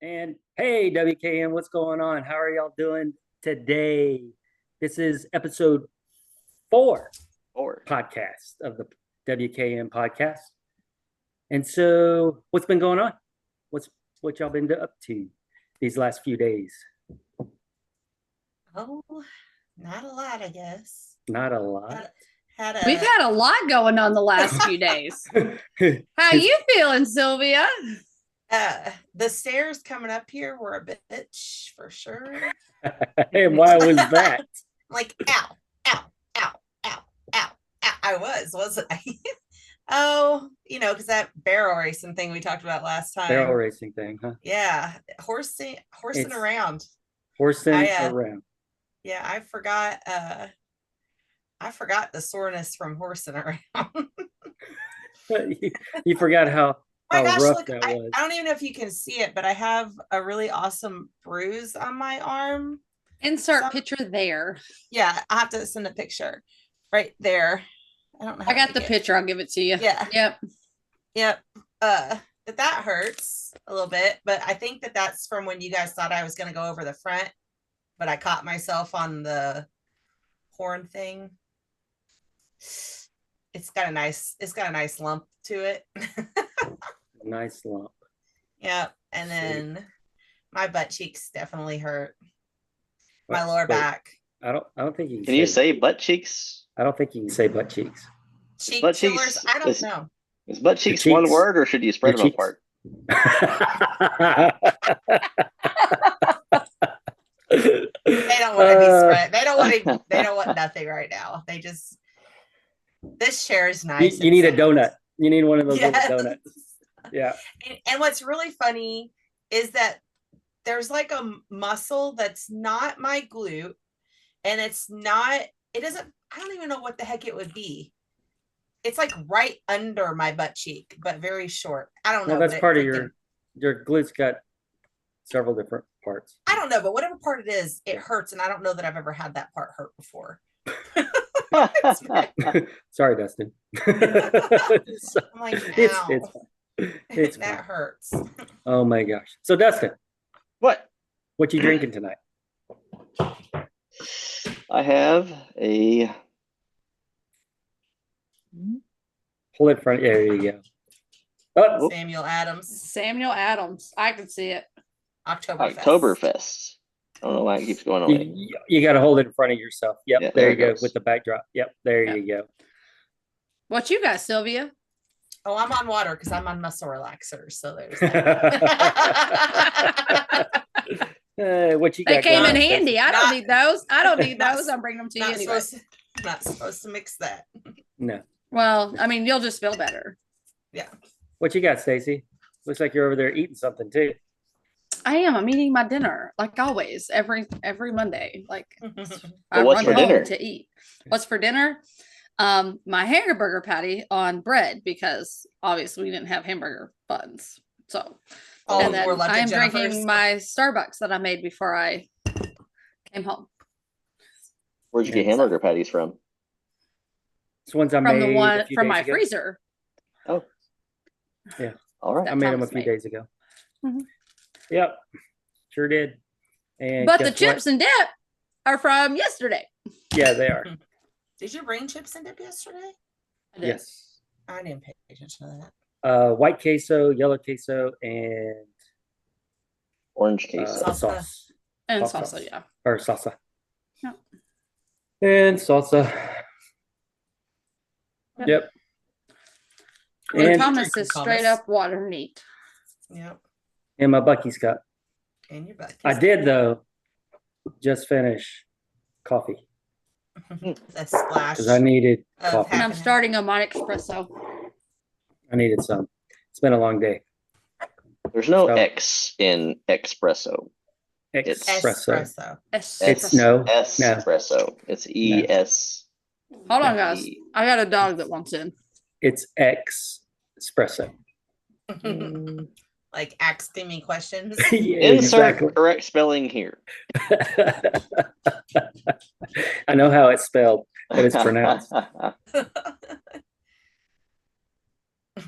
And hey, WKN, what's going on? How are y'all doing today? This is episode 4 Or podcast of the WKN podcast. And so, what's been going on? What y'all been up to these last few days? Oh, not a lot, I guess. Not a lot. We've had a lot going on the last few days. How you feeling, Sylvia? The stairs coming up here were a bitch for sure. And why was that? Like, ow, ow, ow, ow, ow, ow. I wasn't I? Oh, because that barrel racing thing we talked about last time. Barrel racing thing, huh? Yeah, horsing around. Horsing around. Yeah, I forgot the soreness from horsing around. You forgot how rough look, that was. I don't even know if you can see it, but I have a really awesome bruise on my arm. Insert picture there. Yeah, I have to send a picture right there. I don't know. I got the picture. I'll give it to you. Yeah. Yep. That hurts a little bit, but I think that's from when you guys thought I was going to go over the front, but I caught myself on the horn thing. It's got a nice lump to it. Nice lump. Yeah, and then my butt cheeks definitely hurt. My lower back. I don't think you can. Can you say butt cheeks? I don't think you can say butt cheeks. Butt cheeks. I don't know. Is butt cheeks one word, or should you spread them apart? They don't want to be spread. They don't want nothing right now. This chair is nice. You need a donut. You need one of those little donuts. Yeah. And what's really funny is that there's like a muscle that's not my glute, and I don't even know what the heck it would be. It's like right under my butt cheek, but very short. I don't know. Well, that's part of your glute's got several different parts. I don't know, but whatever part it is, it hurts, and I don't know that I've ever had that part hurt before. Sorry, Dustin. I'm like, it's that hurts. Oh my gosh. So Dustin, what you drinking tonight? I have a Hold it front. There you go. Oh. Samuel Adams. I can see it. Oktoberfest. I don't know why it keeps going away. You got to hold it in front of yourself. Yep, yeah, there you go with the backdrop. Yep, there you go. What you got, Sylvia? Oh, I'm on water because I'm on muscle relaxers. So there's that. What you got? They came in handy. I don't need those. I'm bringing them to you anyway. Not supposed to mix that. No. Well, I mean, you'll just feel better. Yeah. What you got, Stacy? Looks like you're over there eating something too. I am. I'm eating my dinner like always, every Monday. Like I run home to eat. What's for dinner? My hamburger patty on bread, because obviously we didn't have hamburger buns. So, and then I'm drinking my Starbucks that I made before I came home. Where'd you get hamburger patties from? It's ones I made from my freezer. Oh, yeah. All right. I made them a few days ago. Mm-hmm. Yep, sure did. And but the chips and dip are from yesterday. Yeah, they are. Did you bring chips and dip yesterday? I did. Yes. I didn't pay attention to that. White queso, yellow queso, and orange queso. Sauce. And salsa, yeah. Or salsa. Yeah. And salsa. Yep. And Thomas is straight up water neat. Yep. And my Bucky's cup. And your Bucky's I did, though, just finish coffee. A splash. Because I needed coffee. And I'm starting them on espresso. I needed some. It's been a long day. There's no X in espresso. Espresso. It's no. Espresso. It's ES. Hold on, guys. I got a dog that wants in. It's espresso. Like asking me questions. Yeah, insert correct spelling here. I know how it's spelled, but it's pronounced.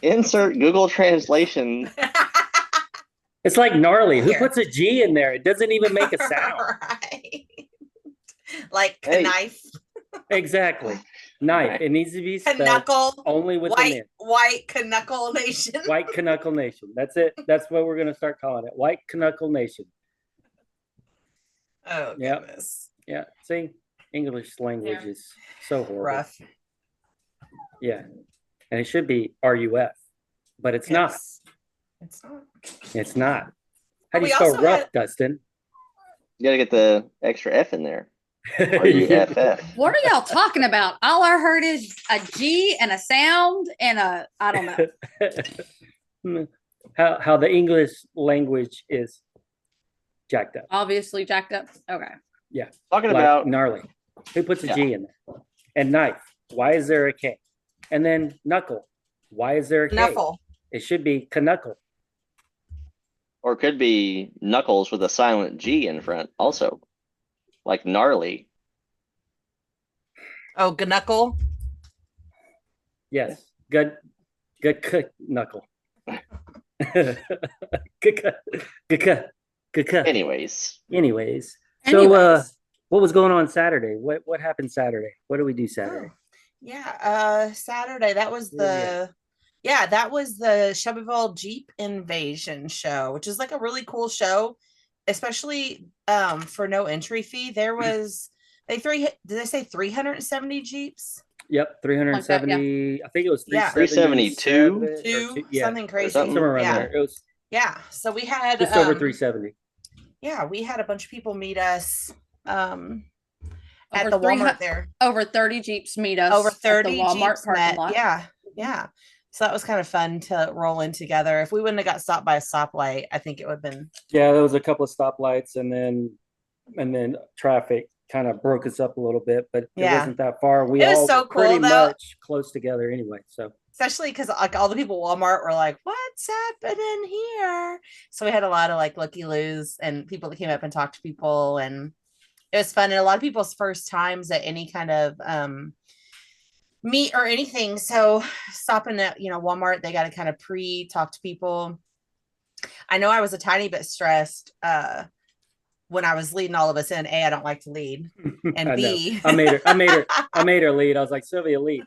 Insert Google Translation It's like gnarly. Who Here. puts a G in there? It doesn't even make a sound. Right. Like Hey. knife. Exactly. Knife. It needs to be spelled Knuckle. only with an N. White Knuckle Nation. White Knuckle Nation. That's it. That's what we're gonna start calling it. White Knuckle Nation. Oh Yep. goodness. Yeah. See, English language is so horrible. Rough. Yeah. And it should be RUF, but it's not. It's not. It's not. How do We you spell also rough, had- Dustin? You gotta get the extra F in there. RUFF. What are y'all talking about? All I heard is a G and a sound and a, I don't know. how the English language is jacked up. Obviously jacked up. Okay. Yeah. Talking Like about gnarly. Who puts a Yeah. G in there? And knife. Why is there a K? And then knuckle. Why is there a K? Knuckle. It should be knuckle. or it could be knuckles with a silent G in front also. Like gnarly. Oh, knuckle. Yes. Good knuckle. Anyways. Anyways. So what was going on Saturday? What happened Saturday? What did we do Saturday? Yeah, Saturday. That was that was the Shelbyville Jeep Invasion show, which is like a really cool show, especially for no entry fee. There was did they say 370 Jeeps? Yep, 370. Like that, yeah. I think it was 372? Something crazy. Somewhere around there. It was so we had just over 370. Yeah, we had a bunch of people meet us at Over the 300 Walmart there. Over 30 Jeeps meet us. Over 30 at the Walmart Jeeps parking met. lot. Yeah. So that was kind of fun to roll in together. If we wouldn't have got stopped by a stoplight, I think it would have been. Yeah, there was a couple of stoplights and then traffic kind of broke us up a little bit, but it wasn't that far. We It was all so were pretty cool, though. much close together anyway. So Especially because like all the people at Walmart were like, "What's happening here?" So we had a lot of like looky-loos and people that came up and talked to people, and it was fun. And a lot of people's first times at any kind of meet or anything. So stopping at Walmart, they got to kind of pre-talk to people. I know I was a tiny bit stressed when I was leading all of us in. A, I don't like to lead, and B, I made her lead. I was like, Sylvia, lead.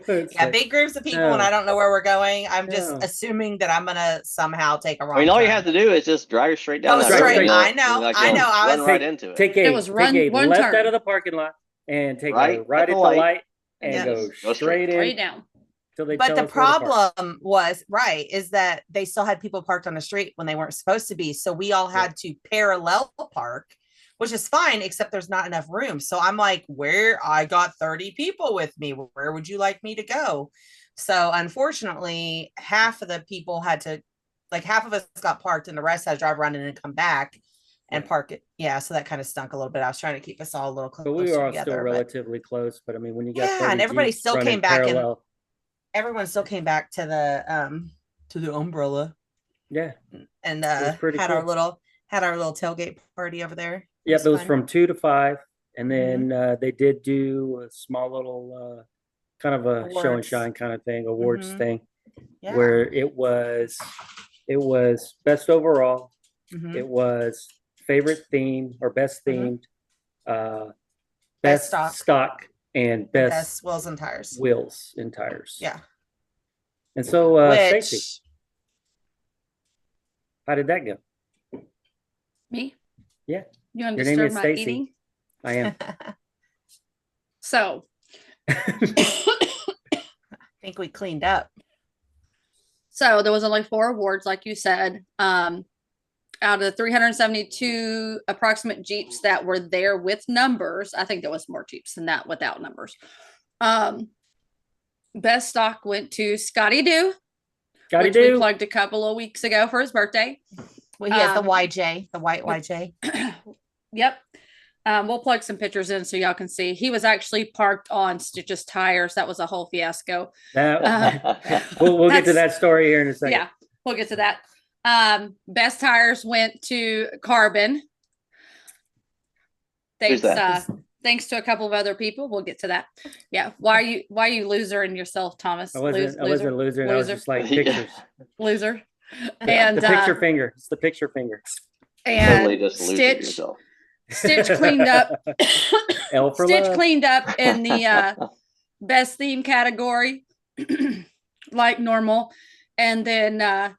Big groups of people, and I don't know where we're going. I'm just assuming that I'm gonna somehow take a wrong. I mean, all turn. you have to do is just drive straight down. I know. I was right into it. Take a left out of the parking lot and take a right at the light and go straight in. Straight down. But the problem is that they still had people parked on the street when they weren't supposed to be. So we all had to parallel park, which is fine, except there's not enough room. So I'm like, I got 30 people with me. Where would you like me to go? So unfortunately, half of the people half of us got parked and the rest had to drive around and come back and park it. Yeah. So that kind of stunk a little bit. I was trying to keep us all a little close. But we were all still relatively close. But I mean, when you got and everybody still came back parallel, everyone still came back to the umbrella. Yeah. And had cool. our little tailgate party over there. Yep, it was from 2 to 5. And then they did do a small little kind of a awards. Show and shine kind of thing, awards thing. Yeah. Where it was best overall. It was favorite theme or best themed, best stock and best wheels and tires. Yeah. And so Stacey, how did that go? Me? Yeah. You want to disturb my eating? I am. So I think we cleaned up. So there was only 4 awards, like you said. Out of the 372 approximate Jeeps that were there with numbers, I think there was more Jeeps than that without numbers. Best stock went to Scotty Doo. Which we plugged a couple of weeks ago for his birthday. Well, he has the YJ, the white YJ. Yep. We'll plug some pictures in so y'all can see. He was actually parked on Stitch's tires. That was a whole fiasco. We'll get to that story here in a second. Yeah, we'll get to that. Best tires went to Carbon. Thanks to a couple of other people. We'll get to that. Yeah. Why are you losering yourself, Thomas? I wasn't losing. I was just like pictures. Loser. And the picture finger. It's the picture finger. And Totally just losing Stitch yourself. Stitch cleaned up L for Stitch love. cleaned up in the best theme category like normal. And then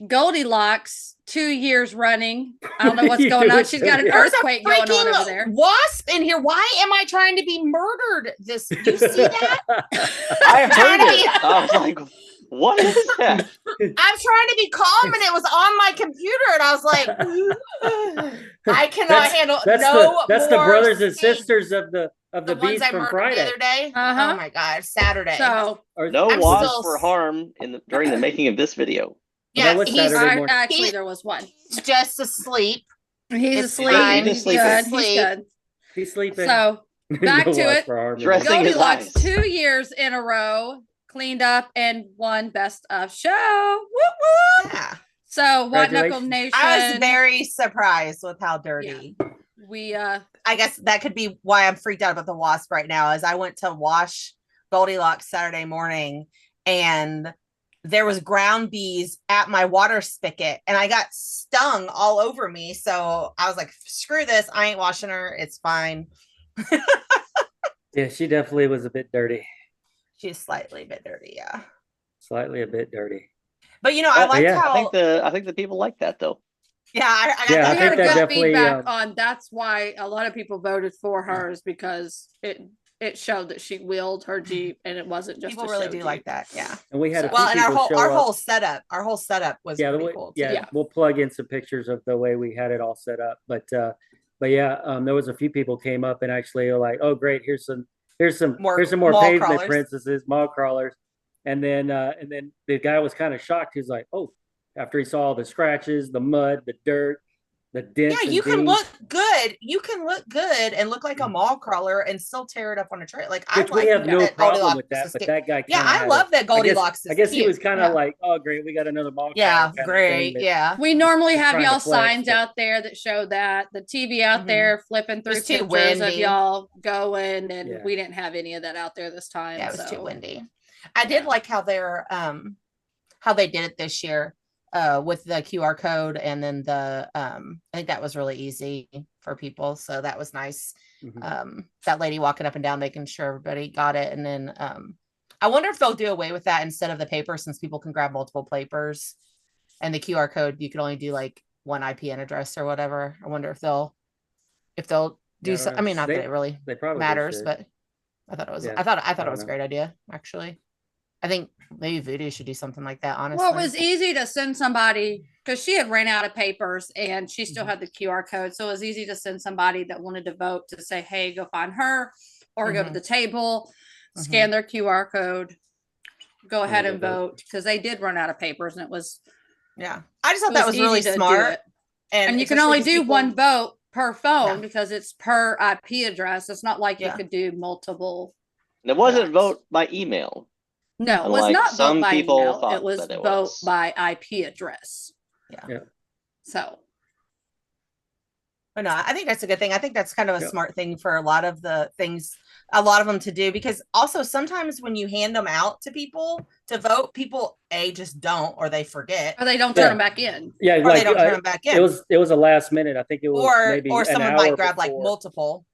Goldieloxx 2 years running. I don't know what's going on. She's got an earthquake going on over there. Wasp in here. Why am I trying to be murdered? This you see that? I heard it. I was like, what is that? I'm trying to be calm and it was on my computer and I was like, I cannot handle that's the brothers and stink. sisters of the beast from Friday. The other day. Uh-huh. Oh my god, Saturday. So No wasps were harmed during the making of this video. Yeah, that was Saturday morning. Actually, there was one. Just asleep. He's It's asleep. fine. He's good. He's good. He's sleeping. So back No to wasp it. for harm. Dressing his eyes. Goldieloxx 2 years in a row cleaned up and won best of show. Woo woo. Yeah. So White Knuckle Congratulations. Nation. I was very surprised with how dirty. We I guess that could be why I'm freaked out about the wasp right now. Is I went to wash Goldieloxx Saturday morning and there was ground bees at my water spigot and I got stung all over me. So I was like, screw this. I ain't washing her. It's fine. Yeah, she definitely was a bit dirty. She's slightly a bit dirty. Yeah. Slightly a bit dirty. But you know, I like yeah. how I think the people like that though. yeah, I got Yeah, that. I we think had a that good definitely, feedback on that's why a lot of people voted for hers because it showed that she wheeled her Jeep and it wasn't just People a really show do Jeep. like that. Yeah. And we had a few Well, and our people show up. whole setup was Yeah, pretty cool too. yeah, we'll plug in some pictures of the way we had it all set up. But yeah, there was a few people came up and actually were like, oh great, here's some more mall pavement crawlers. princesses, mall crawlers. And then the guy was kind of shocked. He was like, oh, after he saw all the scratches, the mud, the dirt, the dents. Yeah, you can look good. You can look good and look like a mall crawler and still tear it up on a trail. Like I we have no problem with that, but that guy. Yeah, I love that Goldieloxx. I guess he was kind of like, oh great, we got another mall. Yeah, great. Yeah. We normally have trying to y'all flex, signs but- out there that show that the TV out there flipping through It's too pictures of windy. y'all going, and Yeah. we didn't have any of that out there this time. Yeah, it was so. too windy. I did like how how they did it this year with the QR code and then the I think that was really easy for people. So that was nice. Mhm. That lady walking up and down making sure everybody got it. And then I wonder if they'll do away with that instead of the paper since people can grab multiple papers and the QR code you can only do like one IPN address or whatever. I wonder if they'll do so. I mean, not that it really They probably matters, should. but I thought it was Yeah. I thought it don't was a know. great idea, actually. I think maybe Voodoo should do something like that, honestly. Well, it was easy to send somebody because she had ran out of papers and she Mm-hmm. still had the QR code. So it was easy to send somebody that wanted to vote to say, hey, go find her or go to Mhm. the table, scan their QR code, go ahead and vote because they did run out of papers and it was. Yeah. I just thought it that was really easy to do smart. it. And you can only do one vote per phone because it's per IP address. It's not like you could do multiple. And it wasn't votes. vote by email. No, it was Unlike not some vote by people email. thought It was that it vote was. by IP address. Yeah. So. But no, I think that's a good thing. I think that's kind of a smart thing for a lot of them to do, because also sometimes when you hand them out to people to vote, people just don't, or they forget, Or they don't turn them back in. Yeah, or they don't turn them back in. It was a last minute. I think it was maybe or an someone hour might grab like before. multiple.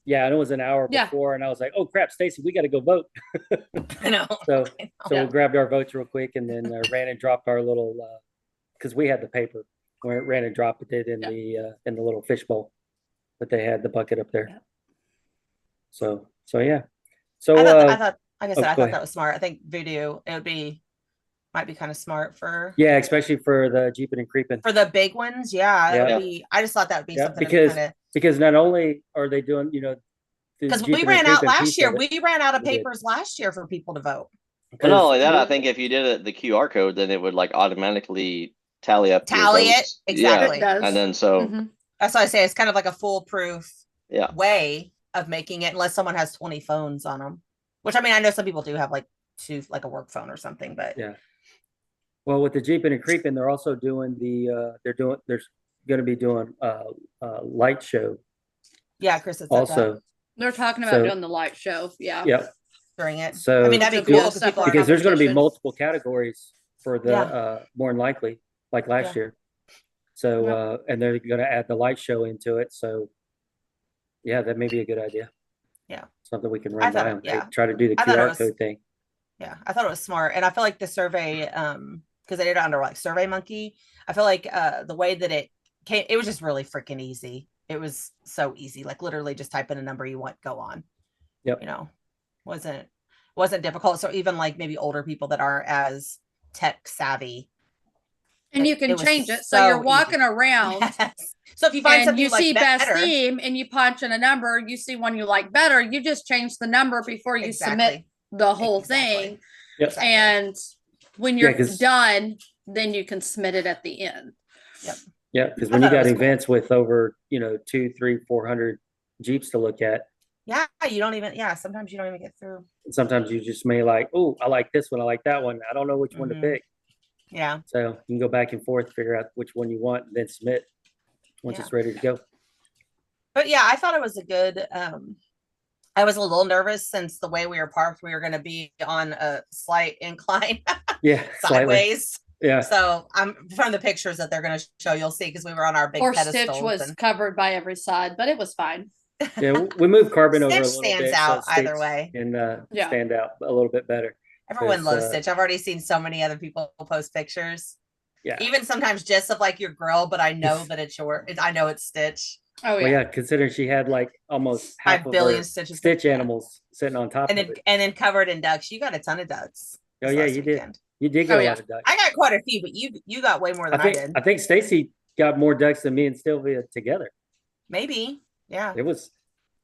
Yeah, and it was an hour before, and I was like, "Oh crap, Stacy, we got to go vote." I know. So we grabbed our votes real quick, and then ran and dropped our little because we had the paper. We ran and dropped it in the little fishbowl, but they had the bucket up there. Yeah. So yeah. So I thought I go thought ahead. that was smart. I think Voodoo might be kind of smart for yeah, especially for the Jeeping and Creeping. for the big ones. Yeah, Yeah. it would be. I just thought that would be something because not only are they doing because we Jeeping and ran out Creeping last piece year. of it, We ran out of we did. papers last year for people to vote. But not only that, I think if you did the QR code, then it would like automatically tally up. your Tally it votes. exactly. It does. And then so Mhm. That's why I say it's kind of like a foolproof yeah. way of making it, unless someone has 20 phones on them. Which I mean, I know some people do have like like a work phone or something, but Yeah. Well, with the Jeeping and Creeping, they're also doing they're going to be doing light show yeah, Chris has said also. that They're talking about So- doing the light show. Yeah. Yep. during it. So I mean, that'd be Yeah, cool because people are because there's going to be competition. multiple categories for the more than likely. like last year. So, and they're going to add the light show into it. So, yeah, that may be a good idea. Yeah. Something we can run by them. Yeah. Try to do the QR code thing. Yeah. I thought it was smart. And I feel like the survey, because they did it under like Survey Monkey, I feel like the way that it came, it was just really freaking easy. It was so easy. Like literally just type in a number you want, go on. Yep. You know, wasn't difficult. So even like maybe older people that aren't as tech savvy. And you can change it. So you're walking around. Yes. So if you find something you like see better, best theme and you punch in a number, you see one you like better, you just change the number before you submit the whole thing. Yep. And when you're done, then you can submit it at the end. Yep. Yeah, because when you got events with over 200, 300, 400 Jeeps to look at. Yeah, you don't even. Yeah, sometimes you don't even get through. Sometimes you just may like, oh, I like this one, I like that one. I don't know which one to pick. Yeah. So you can go back and forth, figure out which one you want, and then submit once it's ready to go. But yeah, I thought it was a good. I was a little nervous since the way we were parked, we were going to be on a slight incline. Yeah, sideways. Yeah. So I'm from the pictures that they're going to show. You'll see because we were on our big pedestal. Stitch was covered by every side, but it was fine. Yeah, we moved carbon over a little bit. Stands out either way, and stand out a little bit better. Everyone loves Stitch. I've already seen so many other people post pictures. Yeah. Even sometimes just of like your grill, but I know that it's I know it's Stitch. Oh yeah. Well, yeah, considering she had like almost 5 billion Stitch animals sitting on top of it. And then covered in ducks. You got a ton of ducks. Oh yeah, you did. You did get a lot of ducks. I got quite a few, but you got way more than I did. I think Stacy got more ducks than me and Sylvia together. Maybe. Yeah. It was.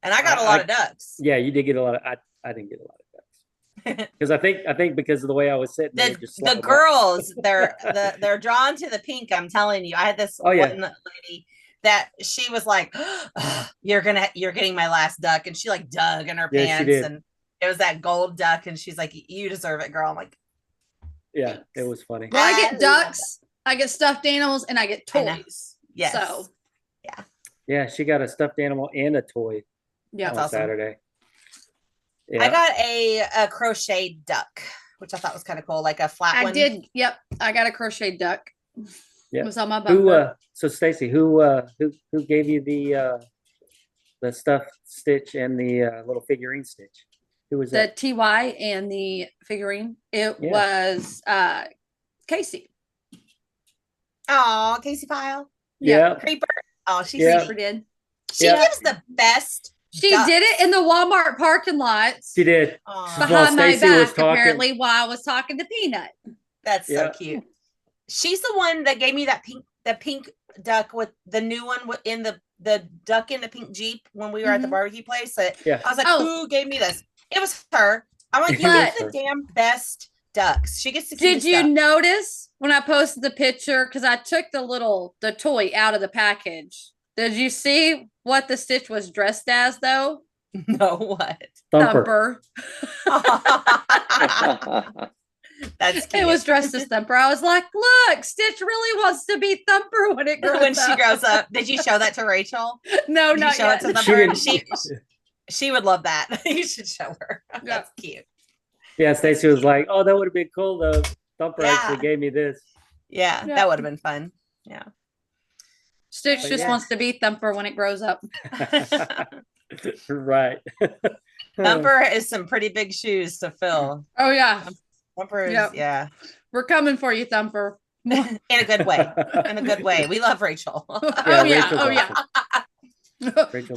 And I got a lot of ducks. Yeah, you did get a lot of. I didn't get a lot of ducks because I think because of the way I was sitting, the girls they're drawn to the pink. I'm telling you, I had this one lady that she was like, oh, you're getting my last duck, and she like dug in her pants, and it was that gold duck, and she's like, you deserve it, girl. I'm like, yeah, it was funny. Well, I get ducks, I get stuffed animals, and I get toys. Yes. So yeah, she got a stuffed animal and a toy. Yeah, on awesome. Saturday. Yeah. I got a crocheted duck, which I thought was kind of cool, like a flat one. I did. Yep, I got a crocheted duck. Yeah, it was on my bumper. So Stacy, who gave you the stuffed Stitch and the little figurine Stitch? Who was that? The TY and the figurine. It was Casey. Oh, Casey Pyle. Yeah. Creeper. Oh, she super did. She gives the best. She did it in the Walmart parking lot. She did. Behind my back, apparently, while I was talking to Peanut. That's so cute. She's the one that gave me the pink duck with the new one in the duck in the pink Jeep when we were at the barbecue place. I was like, who gave me this? It was her. I'm like, you get the damn best ducks. She gets to keep Did you notice when I posted the picture? Because I took the toy out of the package. Did you see what the Stitch was dressed as, though? No, what? Thumper. That's cute. It was dressed as Thumper. I was like, look, Stitch really wants to be Thumper when she grows up. Did you show that to Rachel? No, not show yet. It to Thumper? She would love that. You should show her. That's cute. Yeah, Stacy was like, oh, that would have been cool though. Thumper actually gave me this. Yeah, that would have been fun. Yeah. Stitch just wants to be Thumper when it grows up. Right. Thumper is some pretty big shoes to fill. Oh yeah. Thumper is We're coming for you, Thumper. In a good way. In a good way. We love Rachel. Rachel's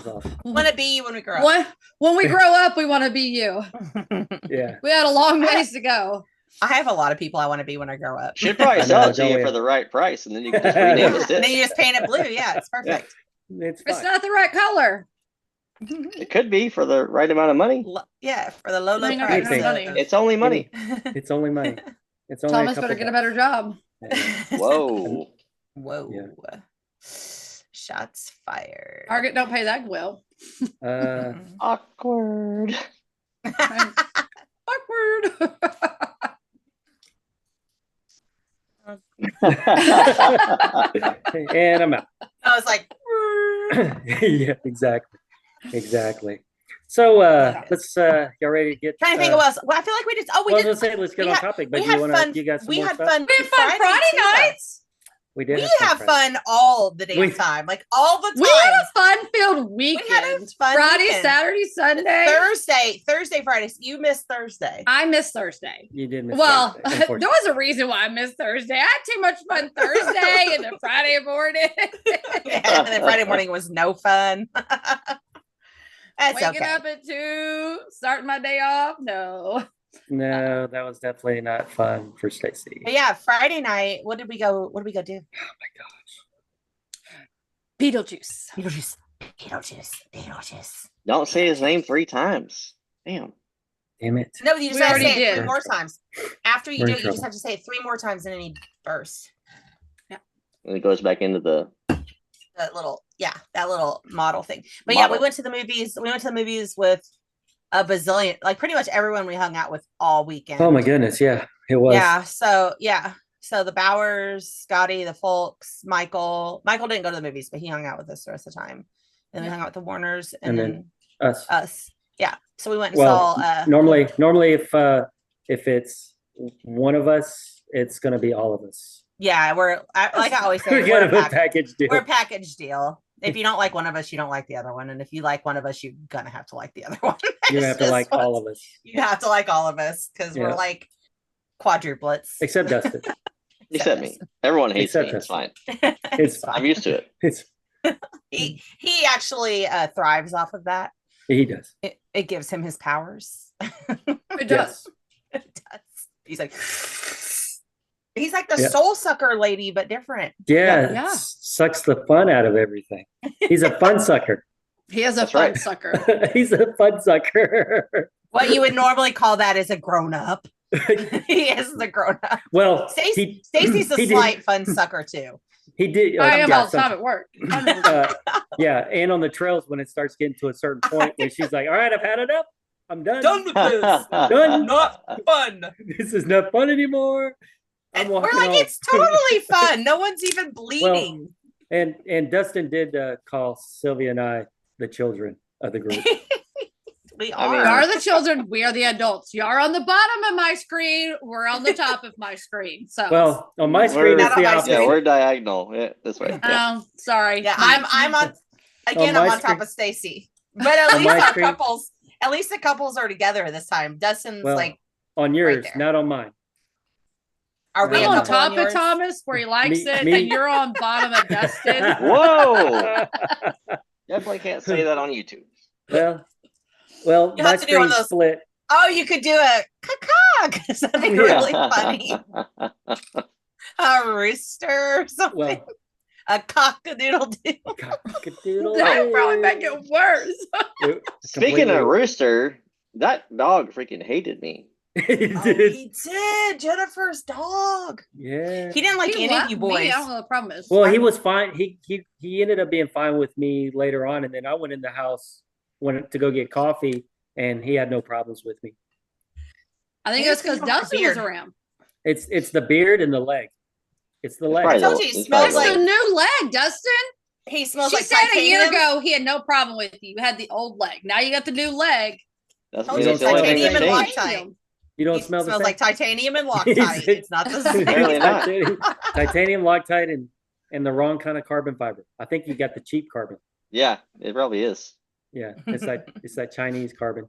awesome. Want to be you when we grow up. When we grow up, we want to be you. Yeah. We had a long ways to go. I have a lot of people I want to be when I grow up. Should probably sell it to you for the right price, and then you can just rename it. Then you just paint it blue. Yeah, it's perfect. It's not the right color. It could be for the right amount of money. Yeah, for the low price. It's only money. It's only money. It's only Thomas better get a better job. Whoa. Whoa. Yeah. Shots fired. Target don't pay that well. Awkward. Awkward. And I'm out. I was like, yeah, exactly. So let's y'all ready to get trying to think of what else. Well, I feel like we just let's get on topic, but we had fun Friday nights. We did. We have fun all the damn time, like all the time. We had a fun-filled weekend. We had a fun Friday, weekend. Saturday, Sunday, Thursday, Friday. You missed Thursday. I missed Thursday. You did miss Well, Thursday, there was a reason why I missed Thursday. I had too much fun Thursday and then Friday morning. Yeah, and then Friday morning was no fun. That's Waking okay. up at 2, starting my day off. No, that was definitely not fun for Stacy. But yeah, Friday night. What did we go do? Oh my gosh. Beetlejuice. Don't say his name 3 times. Damn it. No, you just We have to already say it did. 3 more times. After you We're do in it, you just trouble. have to say it 3 more times in any burst. And it goes back into the That little model thing. But yeah, we Model. went to the movies. We went to the movies with a bazillion, like pretty much everyone we hung out with all weekend. Oh my goodness. Yeah, it was. Yeah. So the Bowers, Scotty, the Folks, Michael. Michael didn't go to the movies, but he hung out with us the rest of the time. And we hung out with the Warners and then Us. Yeah. So we went and saw normally if it's one of us, it's gonna be all of us. yeah, like I always say, We're we're gonna a have a package deal. We're a package deal. If you don't like one of us, you don't like the other one. And if you like one of us, you're gonna have to like the other one. You have to like all of us. You have to like all of us because we're like quadruplets. Except Dustin. except me. Everyone hates Except me. It's fine. It's I'm used to it. it's he actually thrives off of that. he does. It gives him his powers. it does. It does. He's like the soul sucker lady, but different. Yeah. Sucks the fun out of everything. He's a fun sucker. He is a That's fun right. sucker. He's a fun sucker. What you would normally call that is a grown up. He is the grown up. Well, Stacy's a he slight did, fun sucker too. he did. I am all the time at work. Yeah, and on the trails when it starts getting to a certain point when she's like, "All right, I've had enough. I'm done. Done with this. Done. Not fun." This is not fun anymore." And we're like, it's totally fun. No one's even bleeding. Well, and Dustin did call Sylvia and I the children of the group. We I are. mean, We are the children. We are the adults. You are on the bottom of my screen. We're on the top of my screen. So, Well, on my screen Not it's on the my opposite. Yeah, we're diagonal. Yeah, this way. Yeah. oh, sorry. Yeah, I'm on. Again, I'm on top of Stacy. But at least our couples. At least the couples are together this time. Dustin's like on yours, there. not on mine. Are we I'm a on couple top on of yours? Thomas where he likes it, and you're on bottom of Dustin. Whoa! Definitely can't say that on YouTube. Well, You my have to do one of screen's those- split. Oh, you could do a caw. Something really funny. A rooster or something. Well, A cock-a-doodle-doo. cock-a-doodle. That would probably make it worse. Speaking of rooster, that dog freaking hated me. He Oh, did. he did. Jennifer's dog. Yeah. He didn't like He any of left you me. boys. I don't know what the problem is. Well, he was fine. He ended up being fine with me later on, and then I went in the house, went to go get coffee, and he had no problems with me. I think Maybe it's because you don't have a Dustin was beard. around. It's the beard and the leg. It's the leg. Probably told you he it's smells It's probably like- the new leg, Dustin. He smells She like said a year titanium. ago he had no problem with you. You had the old leg. Now you got the new leg. That's Told me. you, That's the only thing titanium that and changed. Loctite. You don't He smell the smells same. like titanium and Loctite. It's not the same. Apparently not. Titanium, Loctite, and the wrong kind of carbon fiber. I think you got the cheap carbon. Yeah, it probably is. Yeah, it's that Chinese carbon.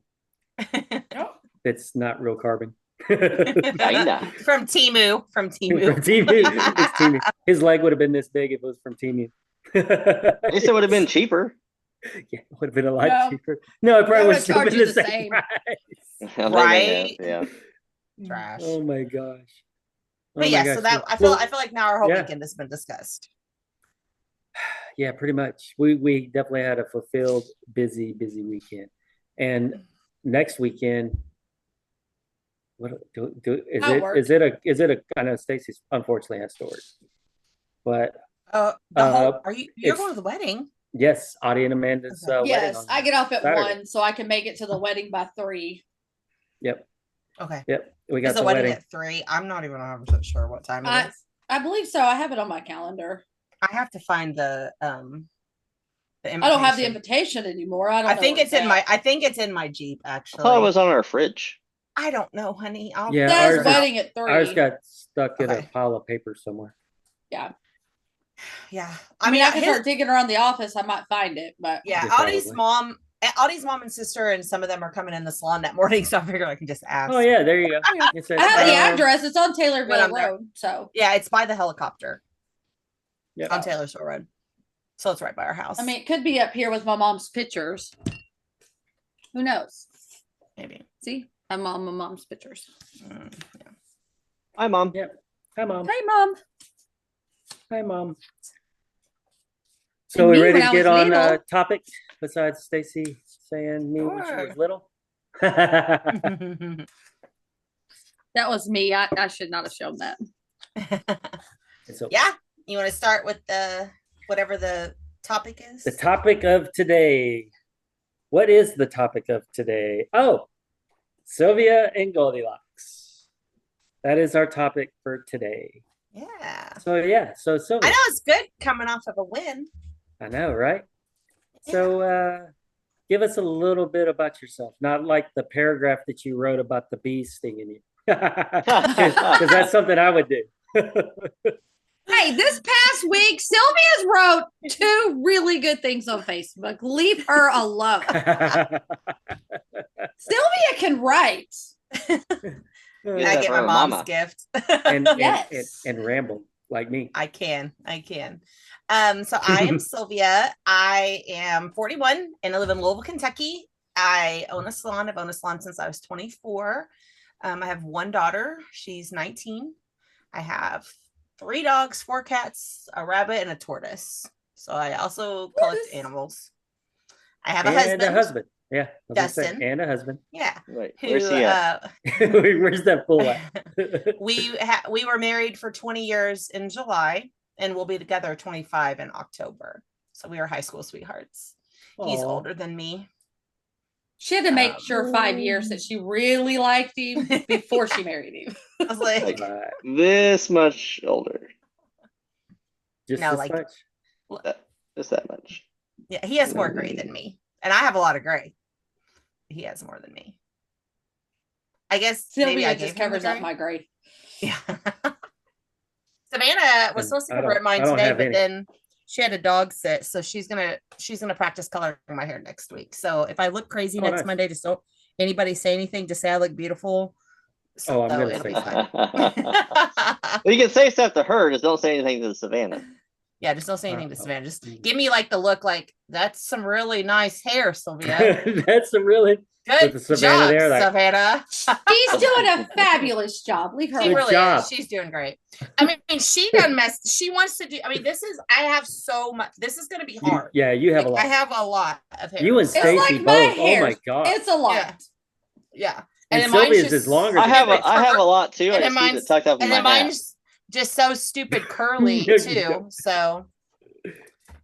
It's not real carbon. From Kinda. From Timu. Temu. It's Temu. His leg would have been this big if it was from Temu. At least it would have been cheaper. Yeah, it would have been a lot No. cheaper. No, it probably They would have still would've been the charged you same the price. They may Right? have, Yeah. Trash. Oh my gosh. But Oh yeah, my so gosh. that I feel Well, like now our whole yeah. weekend has been discussed. Yeah, pretty much. We definitely had a fulfilled, busy weekend. And next weekend, what I'll work. is it a I know Stacy's unfortunately has stores. But The whole you're it's- going to the wedding? yes, Audie and Amanda's wedding. Yes, on I get off at Saturday. 1, so I can make it to the wedding by 3. Yep. Okay. We got Is the the wedding wedding. at 3? I'm not even 100% sure what time it is. I believe so. I have it on my calendar. I have to find the I don't have the invitation. invitation anymore. I don't. I know think where it's in my. I think it's in my Jeep. I Actually, thought it was on our fridge. I don't know, honey. Yeah, There's ours- wedding at 3. Ours got stuck in a Okay. pile of paper somewhere. Yeah. Yeah. I mean, I can start digging around the office. I might find it, but yeah, Audie's mom and sister and some of them are coming in the salon that morning, so I figured I can just ask. Oh yeah, there you go. I have the address. It's on Taylorville Road. So yeah, it's by the helicopter. Yeah. On Taylorsville Road. So it's right by our house. I mean, it could be up here with my mom's pictures. Who knows? Maybe. See, I'm on my mom's pictures. Yeah. Hi, Mom. Yep. Hi, Mom. Hey, Mom. Hi, Mom. So we ready to get on topic besides Stacy saying me when she was little? That was me. I should not have shown that. Okay. Yeah. You want to start with whatever the topic is? The topic of today. What is the topic of today? Oh, Sylvia and Goldieloxx. That is our topic for today. Yeah. So Sylvia. I know it's good coming off of a win. I know, right? Yeah. So give us a little bit about yourself. Not like the paragraph that you wrote about the bees stinging you. Because that's something I would do. Hey, this past week, Sylvia's wrote 2 really good things on Facebook. Leave her alone. Sylvia can write. I get my mom's gift. and yes. and ramble like me. I can. So I am Sylvia. I am 41 and I live in Louisville, Kentucky. I own a salon. I've owned a salon since I was 24. I have 1 daughter. She's 19. I have 3 dogs, 4 cats, a rabbit, and a tortoise. So I also collect animals. I have a husband. Yeah. Dustin. And a husband. Yeah. Right. Where's he at? Where's that fool at? We were married for 20 years in July, and we'll be together 25 in October. So we are high school sweethearts. Aww. He's older than me. She had to make sure 5 years that she really liked him before she married him. I was like this much older. Just no, this like much? Just that much. Yeah, he has more gray than me. And I have a lot of gray. He has more than me. I guess Sylvia just covers up my gray. Yeah. Savannah was supposed to cover mine today, but then she had a dog sit, so she's gonna practice coloring my hair next week. So if I look crazy next Monday, just don't anybody say anything. Just say I look beautiful. So I'm gonna say fine. You can say stuff to her, just don't say anything to Savannah. Yeah, just don't say anything to Savannah. Just give me like the look like that's some really nice hair, Sylvia. That's some really good Savannah job, there, Savannah. She's doing a fabulous job. Leave her. She really is. She's doing great. I mean, she done messed. She wants to do. I mean, I have so much. This is going to be hard. You have a lot. I have a lot of hair. You and Stacy both. Oh my god, it's a lot. Yeah. And Sylvia's is longer. I have a lot too. And I just keep it tucked up in my mine's just so stupid curly too. So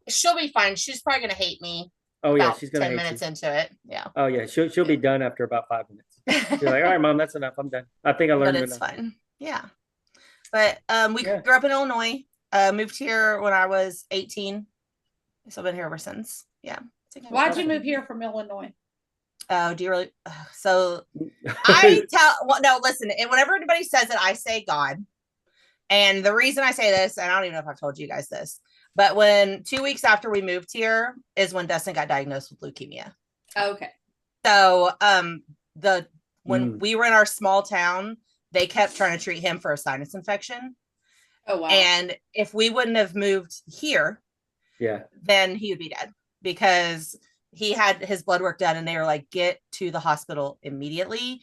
she'll be fine. She's probably gonna hate me. Oh yeah, she's gonna 10 minutes into it. Yeah. Oh yeah, she'll be done after about 5 minutes. She's like, all right, Mom, that's enough. I'm done. I think I learned enough. But it's fine. Yeah. But we grew up in Illinois. Moved here when I was 18. So I've been here ever since. Yeah. Why'd you move here from Illinois? Oh, do you really? So no, listen, and whenever anybody says it, I say God. And the reason I say this, and I don't even know if I've told you guys this, but 2 weeks after we moved here is when Dustin got diagnosed with leukemia. Okay. So when we were in our small town, they kept trying to treat him for a sinus infection. Oh wow. And if we wouldn't have moved here, then he would be dead because he had his blood work done and they were like, get to the hospital immediately.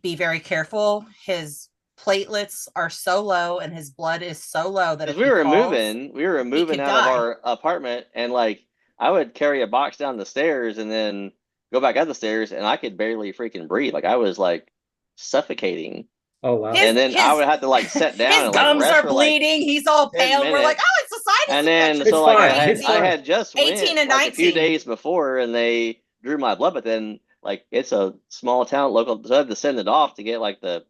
Be very careful. His platelets are so low and his blood is so low that if we were moving out of our apartment, and like I would carry a box down the stairs and then go back up the stairs and I could barely freaking breathe. Like I was like suffocating. Oh wow. And then I would have to like sit down. His and gums like, are bleeding. He's all pale. We're like, oh, it's a sinus infection. And then so like I had just 18 and 19 a few days before and they drew my blood, but then like it's a small town local, so I had to send it off to get like the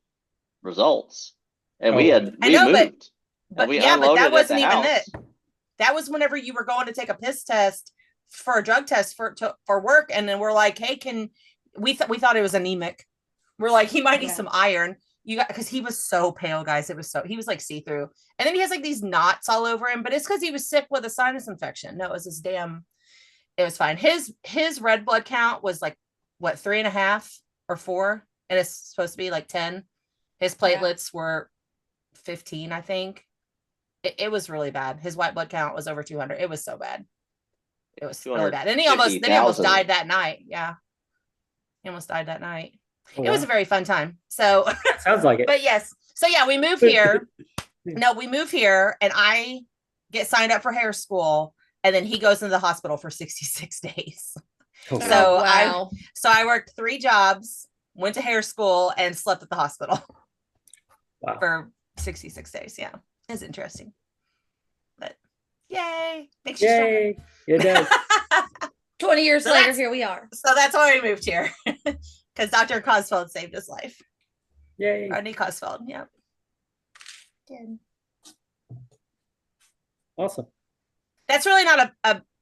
results. And we moved. But that wasn't even it. That was whenever you were going to take a piss test for a drug test for work, and then we're like, hey, we thought it was anemic. We're like, he might need some iron. because he was so pale, guys. He was like see-through. And then he has like these knots all over him, but it's because he was sick with a sinus infection. No, it was it was fine. His red blood count was like, what, 3.5 or 4? And it's supposed to be like 10. His platelets were 15, I think. It was really bad. His white blood count was over 200. It was so bad. It was really bad. And he almost died that night. Yeah. He almost died that night. Oh, it was a very fun time. So sounds like it. But yes. So yeah, we move here. We move here and I get signed up for hair school. And then he goes into the hospital for 66 days. Oh, so wow. I worked 3 jobs, went to hair school, and slept at the hospital for 66 days. Yeah, it's interesting. But yay, makes you stronger. It does. 20 years later, here we are. So that's why we moved here, because Dr. Cosfeld saved his life. Yay, Rodney Cosfeld. Yeah. Good. Awesome. That's really not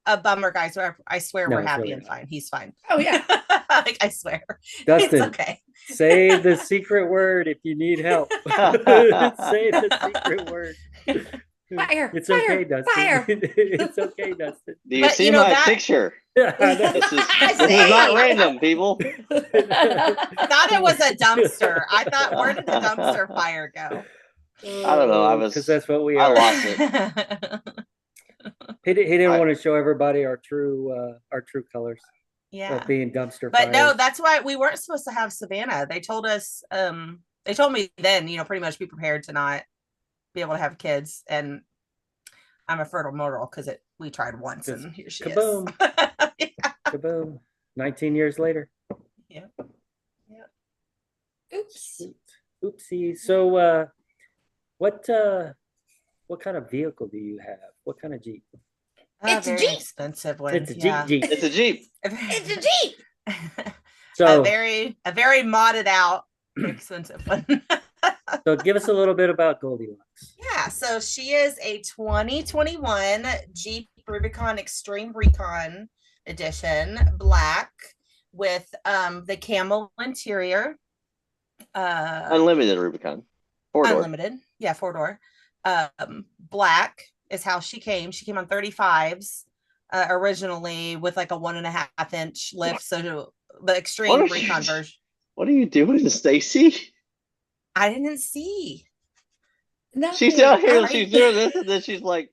a bummer, guys. I swear we're happy and fine. He's fine. Oh, yeah. Like, I swear. Dustin, it's okay. Say the secret word if you need help. Say the secret word. Fire. It's okay, Dustin. Fire. It's okay, Dustin. Do you see my picture? This is not random, people. I thought it was a dumpster. I thought, where did the dumpster fire go? I don't know. Because that's what we are. I lost it. He didn't want to show everybody our true colors. Yeah, of being dumpster. But no, that's why we weren't supposed to have Savannah. They told us. They told me then, pretty much be prepared to not be able to have kids. And I'm a fertile mortal because we tried once and here she kaboom. Is. Yeah. Kaboom! 19 years later. Yeah. Oops. Oopsie. So, what kind of vehicle do you have? What kind of Jeep? It's a Jeep. Expensive one. It's a Jeep. It's a Jeep. It's a Jeep. So a very modded out, expensive one. So give us a little bit about Goldieloxx. Yeah, so she is a 2021 Jeep Rubicon Extreme Recon Edition, black with the camel interior. Unlimited Rubicon. 4-door. Unlimited. Yeah, 4-door. Black is how she came. She came on 35s originally with like a 1.5-inch lift. So the Extreme Recon version. What are you doing, Stacy? I didn't see. No, she's out here. She's doing this, and then she's like.